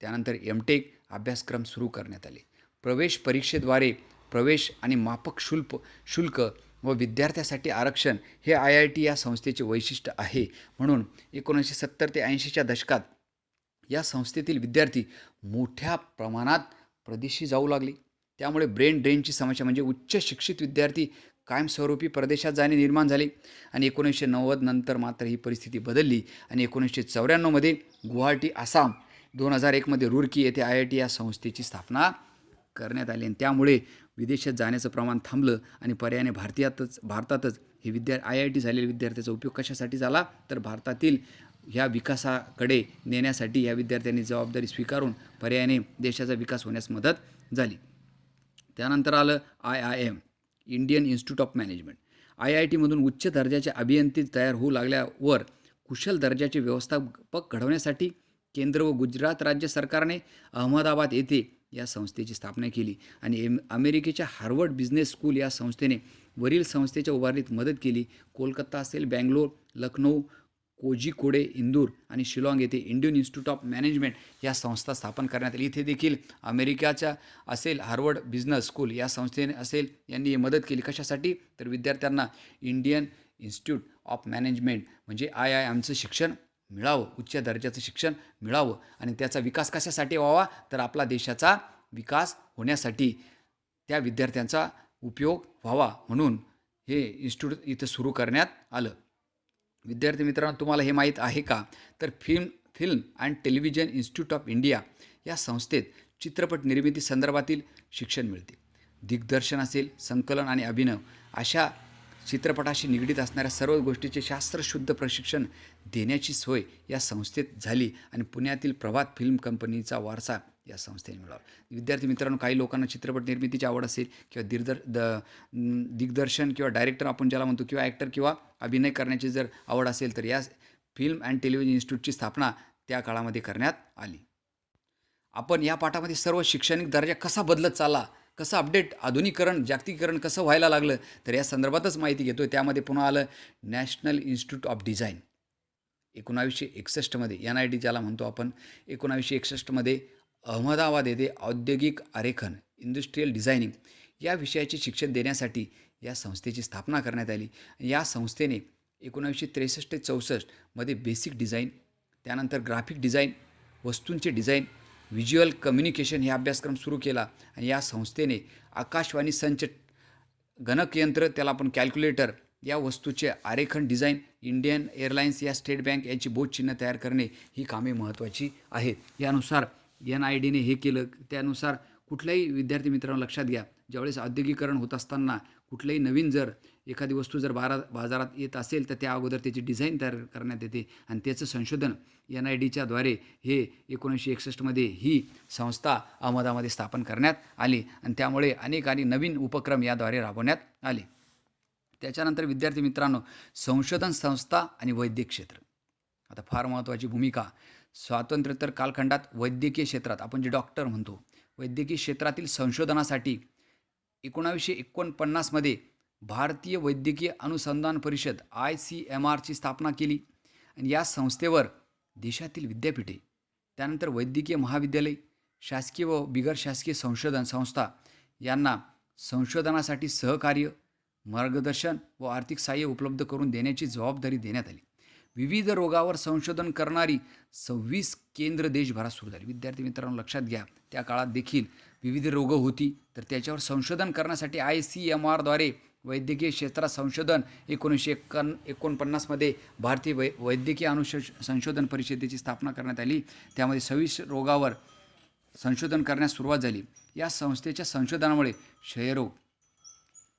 त्यानंतर MTech अभ्यासक्रम सुरू करण्यात आले. प्रवेश परीक्षेद्वारे प्रवेश आणि माफक शुल्क व विद्यार्थ्यासाठी आरक्षण हे IIT या संस्थेचे वैशिष्ट्य आहे. म्हणून 1970 ते 80च्या दशकात या संस्थेतील विद्यार्थी मोठ्या प्रमाणात परदेशी जाऊ लागले. त्यामुळे ब्रेन ड्रेनची समस्या म्हणजे उच्च शिक्षित विद्यार्थी कायमस्वरूपी परदेशात जाणे निर्माण झाले आणि 1990 नंतर मात्र ही परिस्थिती बदलली आणि 1994मध्ये गुवाहाटी आसाम, 2001मध्ये रुरकी येथे IIT या संस्थेची स्थापना करण्यात आली आणि त्यामुळे विदेशात जाण्याचं प्रमाण थांबलं आणि पर्यायाने भारतातच हे IIT झालेले विद्यार्थ्याचा उपयोग कशासाठी झाला तर भारतातील ह्या विकासाकडे नेण्यासाठी या विद्यार्थ्यांनी जबाबदारी स्वीकारून पर्यायाने देशाचा विकास होण्यास मदत झाली. त्यानंतर आलं IIM, Indian institute of management. IITमधून उच्च दर्जाचे अभियंते तयार होऊ लागल्यावर कुशल दर्जाचे व्यवस्थापक घडवण्यासाठी केंद्र व गुजरात राज्य सरकारने अहमदाबाद येथे या संस्थेची स्थापना केली आणि अमेरिकेच्या हार्वर्ड बिझनेस स्कूल या संस्थेने वरील संस्थेच्या उभारणीत मदत केली. कोलकाता असेल, बँगलोर, लखनौ, कोझिकोडे, इंदूर आणि शिलाँग येथे इंडियन इन्स्टिट्यूट ऑफ मॅनेजमेंट या संस्था स्थापन करण्यात आली. इथे देखील अमेरिकाच्या असेल हार्वर्ड बिझनेस स्कूल या संस्थेने असेल यांनी मदत केली. कशासाठी तर विद्यार्थ्यांना इंडियन इन्स्टिट्यूट ऑफ मॅनेजमेंट म्हणजे IIMचं शिक्षण मिळावं, उच्च दर्जाचं शिक्षण मिळावं आणि त्याचा विकास कशासाठी व्हावा तर आपला देशाचा विकास होण्यासाठी त्या विद्यार्थ्यांचा उपयोग व्हावा म्हणून हे इन्स्टिट्यूट इथं सुरू करण्यात आलं. विद्यार्थी मित्रांनो तुम्हाला हे माहीत आहे का तर film and television institute of India या संस्थेत चित्रपट निर्मिती संदर्भातील शिक्षण मिळते. दिग्दर्शन असेल, संकलन आणि अभिनय अशा चित्रपटाशी निगडीत असणाऱ्या सर्व गोष्टीचे शास्त्रशुद्ध प्रशिक्षण देण्याची सोय या संस्थेत झाली आणि पुण्यातील प्रभात फिल्म कंपनीचा वारसा या संस्थेने मिळाला. विद्यार्थी मित्रांनो काही लोकांना चित्रपट निर्मितीची आवड असेल किंवा दिग्दर्शन किंवा डायरेक्टर आपण ज्याला म्हणतो किंवा ॲक्टर किंवा अभिनय करण्याची जर आवड असेल तर या फिल्म अँड टेलिव्हिजन इन्स्टिट्यूटची स्थापना त्या काळामध्ये करण्यात आली. आपण या पाठामध्ये सर्व शैक्षणिक दर्जा कसा बदलत चालला, कसं अपडेट, आधुनिकीकरण, जागतिकीकरण कसं व्हायला लागलं तर या संदर्भातच माहिती घेतो. त्यामध्ये पुन्हा आलं नॅशनल इन्स्टिट्यूट ऑफ डिझाईन 1961मध्ये NID ज्याला म्हणतो आपण. 1961मध्ये अहमदाबाद येथे औद्योगिक आरेखन इंडस्ट्रियल डिझायनिंग या विषयाचे शिक्षण देण्यासाठी या संस्थेची स्थापना करण्यात आली. या संस्थेने 1963 ते 64मध्ये बेसिक डिझाईन, त्यानंतर ग्राफिक डिझाईन, वस्तूंचे डिझाईन, व्हिज्युअल कम्युनिकेशन हे अभ्यासक्रम सुरू केला आणि या संस्थेने आकाशवाणी संच, गणकयंत्र त्याला आपण कॅल्क्युलेटर या वस्तूचे आरेखन डिझाईन, इंडियन एअरलाइन्स या स्टेट बँक यांची बोधचिन्ह तयार करणे ही कामे महत्त्वाची आहेत. यानुसार NIDने हे केलं. त्यानुसार कुठल्याही विद्यार्थी मित्रांनो लक्षात घ्या, ज्यावेळेस औद्योगिकरण होत असताना कुठल्याही नवीन जर एखादी वस्तू जर बाजारात येत असेल तर त्या अगोदर त्याची डिझाईन तयार करण्यात येते आणि त्याचं संशोधन NIDच्या द्वारे हे 1961 ही संस्था अहमदाबादमध्ये स्थापन करण्यात आली आणि त्यामुळे अनेक आणि नवीन उपक्रम याद्वारे राबवण्यात आले. त्याच्यानंतर विद्यार्थी मित्रांनो, संशोधन संस्था आणि वैद्यक क्षेत्र. आता फार महत्त्वाची भूमिका. स्वातंत्र्योत्तर कालखंडात वैद्यकीय क्षेत्रात आपण जे डॉक्टर म्हणतो, वैद्यकीय क्षेत्रातील संशोधनासाठी 1949 भारतीय वैद्यकीय अनुसंधान परिषद ICMRची स्थापना केली आणि या संस्थेवर देशातील विद्यापीठे, त्यानंतर वैद्यकीय महाविद्यालय, शासकीय व बिगर शासकीय संशोधन संस्था यांना संशोधनासाठी सहकार्य, मार्गदर्शन व आर्थिक सहाय्य उपलब्ध करून देण्याची जबाबदारी देण्यात आली. विविध रोगावर संशोधन करणारी 26 केंद्र देशभरात सुरू झाली. विद्यार्थी मित्रांनो लक्षात घ्या, त्या काळात देखील विविध रोगं होती, तर त्याच्यावर संशोधन करण्यासाठी ICMRद्वारे वैद्यकीय क्षेत्रात संशोधन 1949 भारतीय वैद्यकीय संशोधन परिषदेची स्थापना करण्यात आली. त्यामध्ये 26 रोगावर संशोधन करण्यास सुरुवात झाली. या संस्थेच्या संशोधनामुळे क्षयरोग,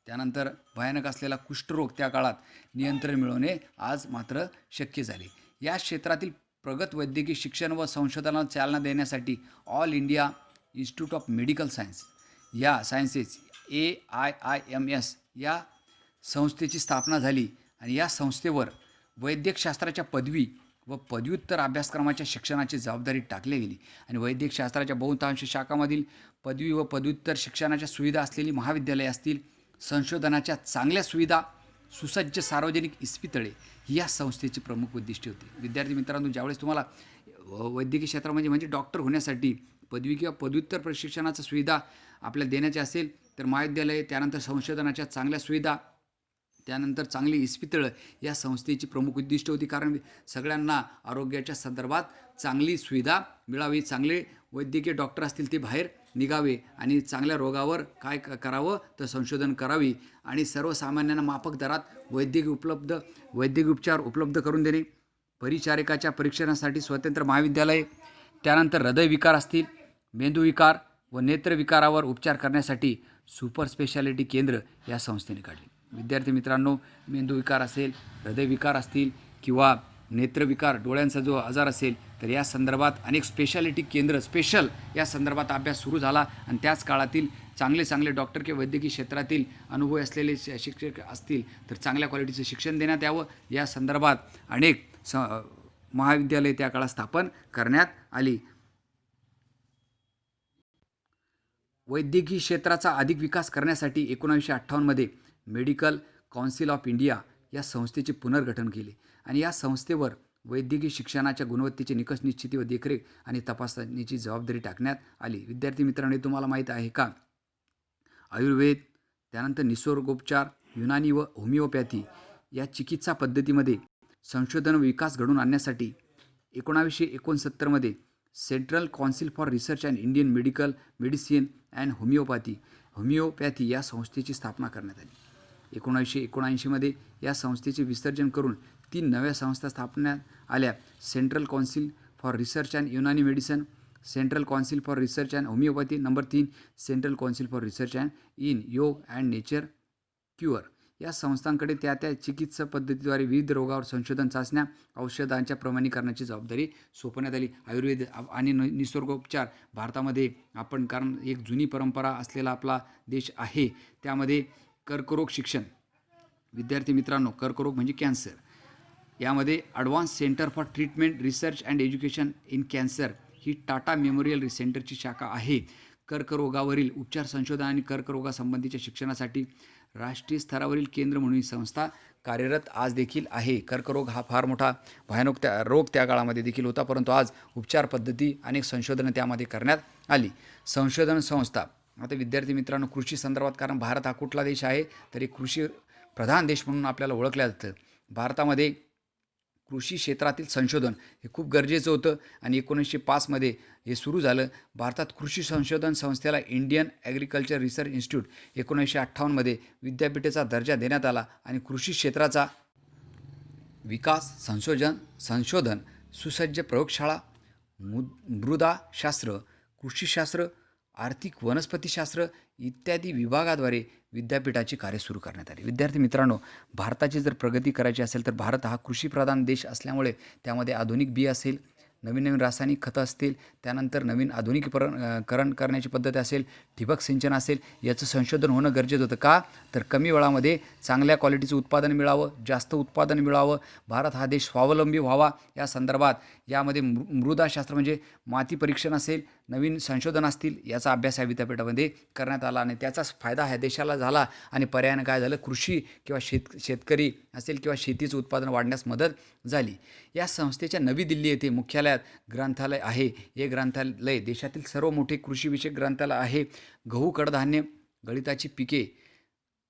त्यानंतर भयानक असलेला कुष्ठरोग त्या काळात नियंत्रण मिळवणे आज मात्र शक्य झाले. या क्षेत्रातील प्रगत वैद्यकीय शिक्षण व संशोधनाला चालना देण्यासाठी all India institute of medical sciences AIIMS या संस्थेची स्थापना झाली आणि या संस्थेवर वैद्यकशास्त्राच्या पदवी व पदव्युत्तर अभ्यासक्रमाच्या शिक्षणाची जबाबदारी टाकली गेली आणि वैद्यकशास्त्राच्या बहुतांश शाखांमधील पदवी व पदव्युत्तर शिक्षणाच्या सुविधा असलेली महाविद्यालये असतील, संशोधनाच्या चांगल्या सुविधा, सुसज्ज सार्वजनिक इस्पितळे ही या संस्थेची प्रमुख उद्दिष्टे होती. विद्यार्थी मित्रांनो, ज्यावेळेस तुम्हाला वैद्यकीय क्षेत्रामध्ये म्हणजे डॉक्टर होण्यासाठी पदवी किंवा पदव्युत्तर प्रशिक्षणाची सुविधा आपल्याला देण्याची असेल तर महाविद्यालय, त्यानंतर संशोधनाच्या चांगल्या सुविधा, त्यानंतर चांगली इस्पितळं या संस्थेची प्रमुख उद्दिष्ट होती. कारण सगळ्यांना आरोग्याच्या संदर्भात चांगली सुविधा मिळावी, चांगले वैद्यकीय डॉक्टर असतील ते बाहेर निघावे आणि चांगल्या रोगावर काय करावं तर संशोधन करावी आणि सर्वसामान्यांना माफक दरात वैद्यकीय उपचार उपलब्ध करून देणे, परिचारिकाच्या परीक्षणासाठी स्वतंत्र महाविद्यालय, त्यानंतर हृदयविकार असतील, मेंदूविकार व नेत्रविकारावर उपचार करण्यासाठी सुपर स्पेशालिटी केंद्र या संस्थेने काढले. विद्यार्थी मित्रांनो, मेंदूविकार असेल, हृदयविकार असतील किंवा नेत्रविकार, डोळ्यांचा जो आजार असेल तर या संदर्भात अनेक स्पेशालिटी केंद्र स्पेशल या संदर्भात अभ्यास सुरू झाला आणि त्याच काळातील चांगले डॉक्टर किंवा वैद्यकीय क्षेत्रातील अनुभवी असलेले शिक्षक असतील तर चांगल्या क्वालिटीचं शिक्षण देण्यात यावं या संदर्भात अनेक महाविद्यालये त्या काळात स्थापन करण्यात आली. वैद्यकीय क्षेत्राचा अधिक विकास करण्यासाठी 1958 मेडिकल काउन्सिल ऑफ इंडिया या संस्थेचे पुनर्गठन केले आणि या संस्थेवर वैद्यकीय शिक्षणाच्या गुणवत्तेचे निकष निश्चिती व देखरेख आणि तपासणीची जबाबदारी टाकण्यात आली. विद्यार्थी मित्रांनो, तुम्हाला माहीत आहे का, आयुर्वेद, त्यानंतर निसर्गोपचार, युनानी व होमिओपॅथी या चिकित्सा पद्धतीमध्ये संशोधन व विकास घडवून आणण्यासाठी 1969 central council for research and Indian medicine and homeopathy या संस्थेची स्थापना करण्यात आली. 1979 या संस्थेचे विसर्जन करून 3 नव्या संस्था स्थापण्यात आल्या. Central council for research and Unani medicine, central council for research and homeopathy, number 3 central council for research and in योग अँड नेचर क्युअर. या संस्थांकडे त्या चिकित्सा पद्धतीद्वारे विविध रोगावर संशोधन, चाचण्या, औषधांच्या प्रमाणीकरणाची जबाबदारी सोपवण्यात आली. आयुर्वेद आणि निसर्गोपचार भारतामध्ये आपण, कारण एक जुनी परंपरा असलेला आपला देश आहे, त्यामध्ये कर्करोग शिक्षण. विद्यार्थी मित्रांनो, कर्करोग म्हणजे कॅन्सर, यामध्ये advance centre for treatment research and education in cancer he Tata memorial सेंटरची शाखा आहे. कर्करोगावरील उपचार, संशोधन आणि कर्करोगासंबंधीच्या शिक्षणासाठी राष्ट्रीय स्तरावरील केंद्र म्हणून ही संस्था कार्यरत आज देखील आहे. कर्करोग हा फार मोठा भयानक रोग त्या काळामध्ये देखील होता, परंतु आज उपचार पद्धती, अनेक संशोधनं त्यामध्ये करण्यात आली. संशोधन संस्था. आता विद्यार्थी मित्रांनो, कृषी संदर्भात, कारण भारत हा कुठला देश आहे तर एक कृषी प्रधान देश म्हणून आपल्याला ओळखलं जातं. भारतामध्ये कृषी क्षेत्रातील संशोधन हे खूप गरजेचं होतं आणि 1905 हे सुरू झालं. भारतात कृषी संशोधन संस्थेला इंडियन ॲग्रिकल्चर रिसर्च इन्स्टिट्यूट 1958 विद्यापीठाचा दर्जा देण्यात आला आणि कृषी क्षेत्राचा विकास, संशोधन, सुसज्ज प्रयोगशाळा, मृदाशास्त्र, कृषीशास्त्र, आर्थिक वनस्पतीशास्त्र इत्यादी विभागाद्वारे विद्यापीठाची कार्य सुरू करण्यात आली. विद्यार्थी मित्रांनो, भारताची जर प्रगती करायची असेल तर भारत हा कृषीप्रधान देश असल्यामुळे त्यामध्ये आधुनिक बी असेल, नवीन नवीन रासायनिक खतं असतील, त्यानंतर नवीन करण करण्याची पद्धत असेल, ठिबक सिंचन असेल, याचं संशोधन होणं गरजेचं होतं. का तर कमी वेळामध्ये चांगल्या क्वालिटीचं उत्पादन मिळावं, जास्त उत्पादन मिळावं, भारत हा देश स्वावलंबी व्हावा या संदर्भात यामध्ये मृदाशास्त्र म्हणजे माती परीक्षण असेल, नवीन संशोधन असतील, याचा अभ्यास या विद्यापीठामध्ये करण्यात आला आणि त्याचाच फायदा ह्या देशाला झाला आणि पर्यायानं काय झालं, कृषी किंवा शेतकरी असेल किंवा शेतीचं उत्पादन वाढण्यास मदत झाली. या संस्थेच्या नवी दिल्ली येथे मुख्यालयात ग्रंथालय आहे. हे ग्रंथालय देशातील सर्व मोठे कृषीविषयक ग्रंथालय आहे. गहू, कडधान्य, गळीताची पिके,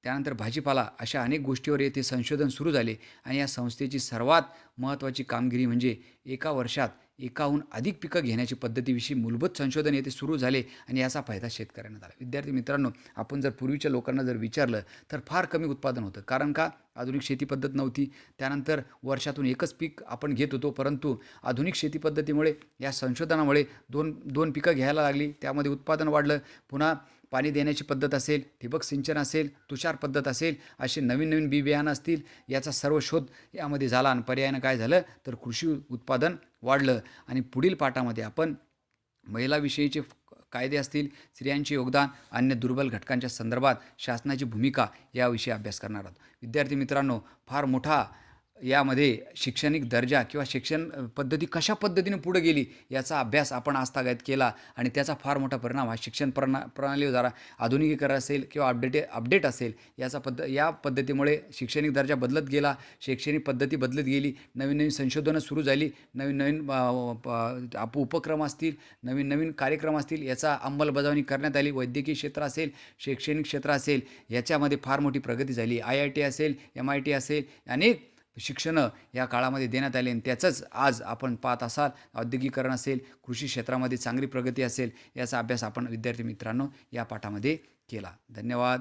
त्यानंतर भाजीपाला अशा अनेक गोष्टीवर येथे संशोधन सुरू झाले आणि या संस्थेची सर्वात महत्त्वाची कामगिरी म्हणजे एका वर्षात एकाहून अधिक पिकं घेण्याची पद्धतीविषयी मूलभूत संशोधन येथे सुरू झाले आणि याचा फायदा शेतकऱ्यांना झाला. विद्यार्थी मित्रांनो, आपण जर पूर्वीच्या लोकांना जर विचारलं तर फार कमी उत्पादन होतं. कारण का? आधुनिक शेती पद्धत नव्हती. त्यानंतर वर्षातून एकच पीक आपण घेत होतो. परंतु आधुनिक शेती पद्धतीमुळे या संशोधनामुळे दोन पिकं घ्यायला लागली, त्यामध्ये उत्पादन वाढलं. पुन्हा पाणी देण्याची पद्धत असेल, ठिबक सिंचन असेल, तुषार पद्धत असेल, असे नवीन नवीन बी बियाणं असतील, याचा सर्व शोध यामध्ये झाला आणि पर्यायानं काय झालं तर कृषी उत्पादन वाढलं. आणि पुढील पाठामध्ये आपण महिलाविषयीचे कायदे असतील, स्त्रियांचे योगदान, अन्य दुर्बल घटकांच्या संदर्भात शासनाची भूमिका याविषयी अभ्यास करणार आहोत. विद्यार्थी मित्रांनो, फार मोठा यामध्ये शैक्षणिक दर्जा किंवा शिक्षण पद्धती कशा पद्धतीने पुढे गेली याचा अभ्यास आपण आजतागायत केला आणि त्याचा फार मोठा परिणाम हा शिक्षण प्रणालीवर झाला. आधुनिकीकरण असेल किंवा अपडेट असेल, या पद्धतीमुळे शैक्षणिक दर्जा बदलत गेला, शैक्षणिक पद्धती बदलत गेली, नवीन नवीन संशोधनं सुरू झाली, नवीन नवीन उपक्रम असतील, नवीन नवीन कार्यक्रम असतील, याचा अंमलबजावणी करण्यात आली. वैद्यकीय क्षेत्र असेल, शैक्षणिक क्षेत्र असेल, याच्यामध्ये फार मोठी प्रगती झाली. IIT असेल, MIT असेल, अनेक शिक्षणं या काळामध्ये देण्यात आले आणि त्याचंच आज आपण पाहत असाल. औद्योगिकरण असेल, कृषी क्षेत्रामध्ये चांगली प्रगती असेल, याचा अभ्यास आपण विद्यार्थी मित्रांनो या पाठामध्ये केला. धन्यवाद.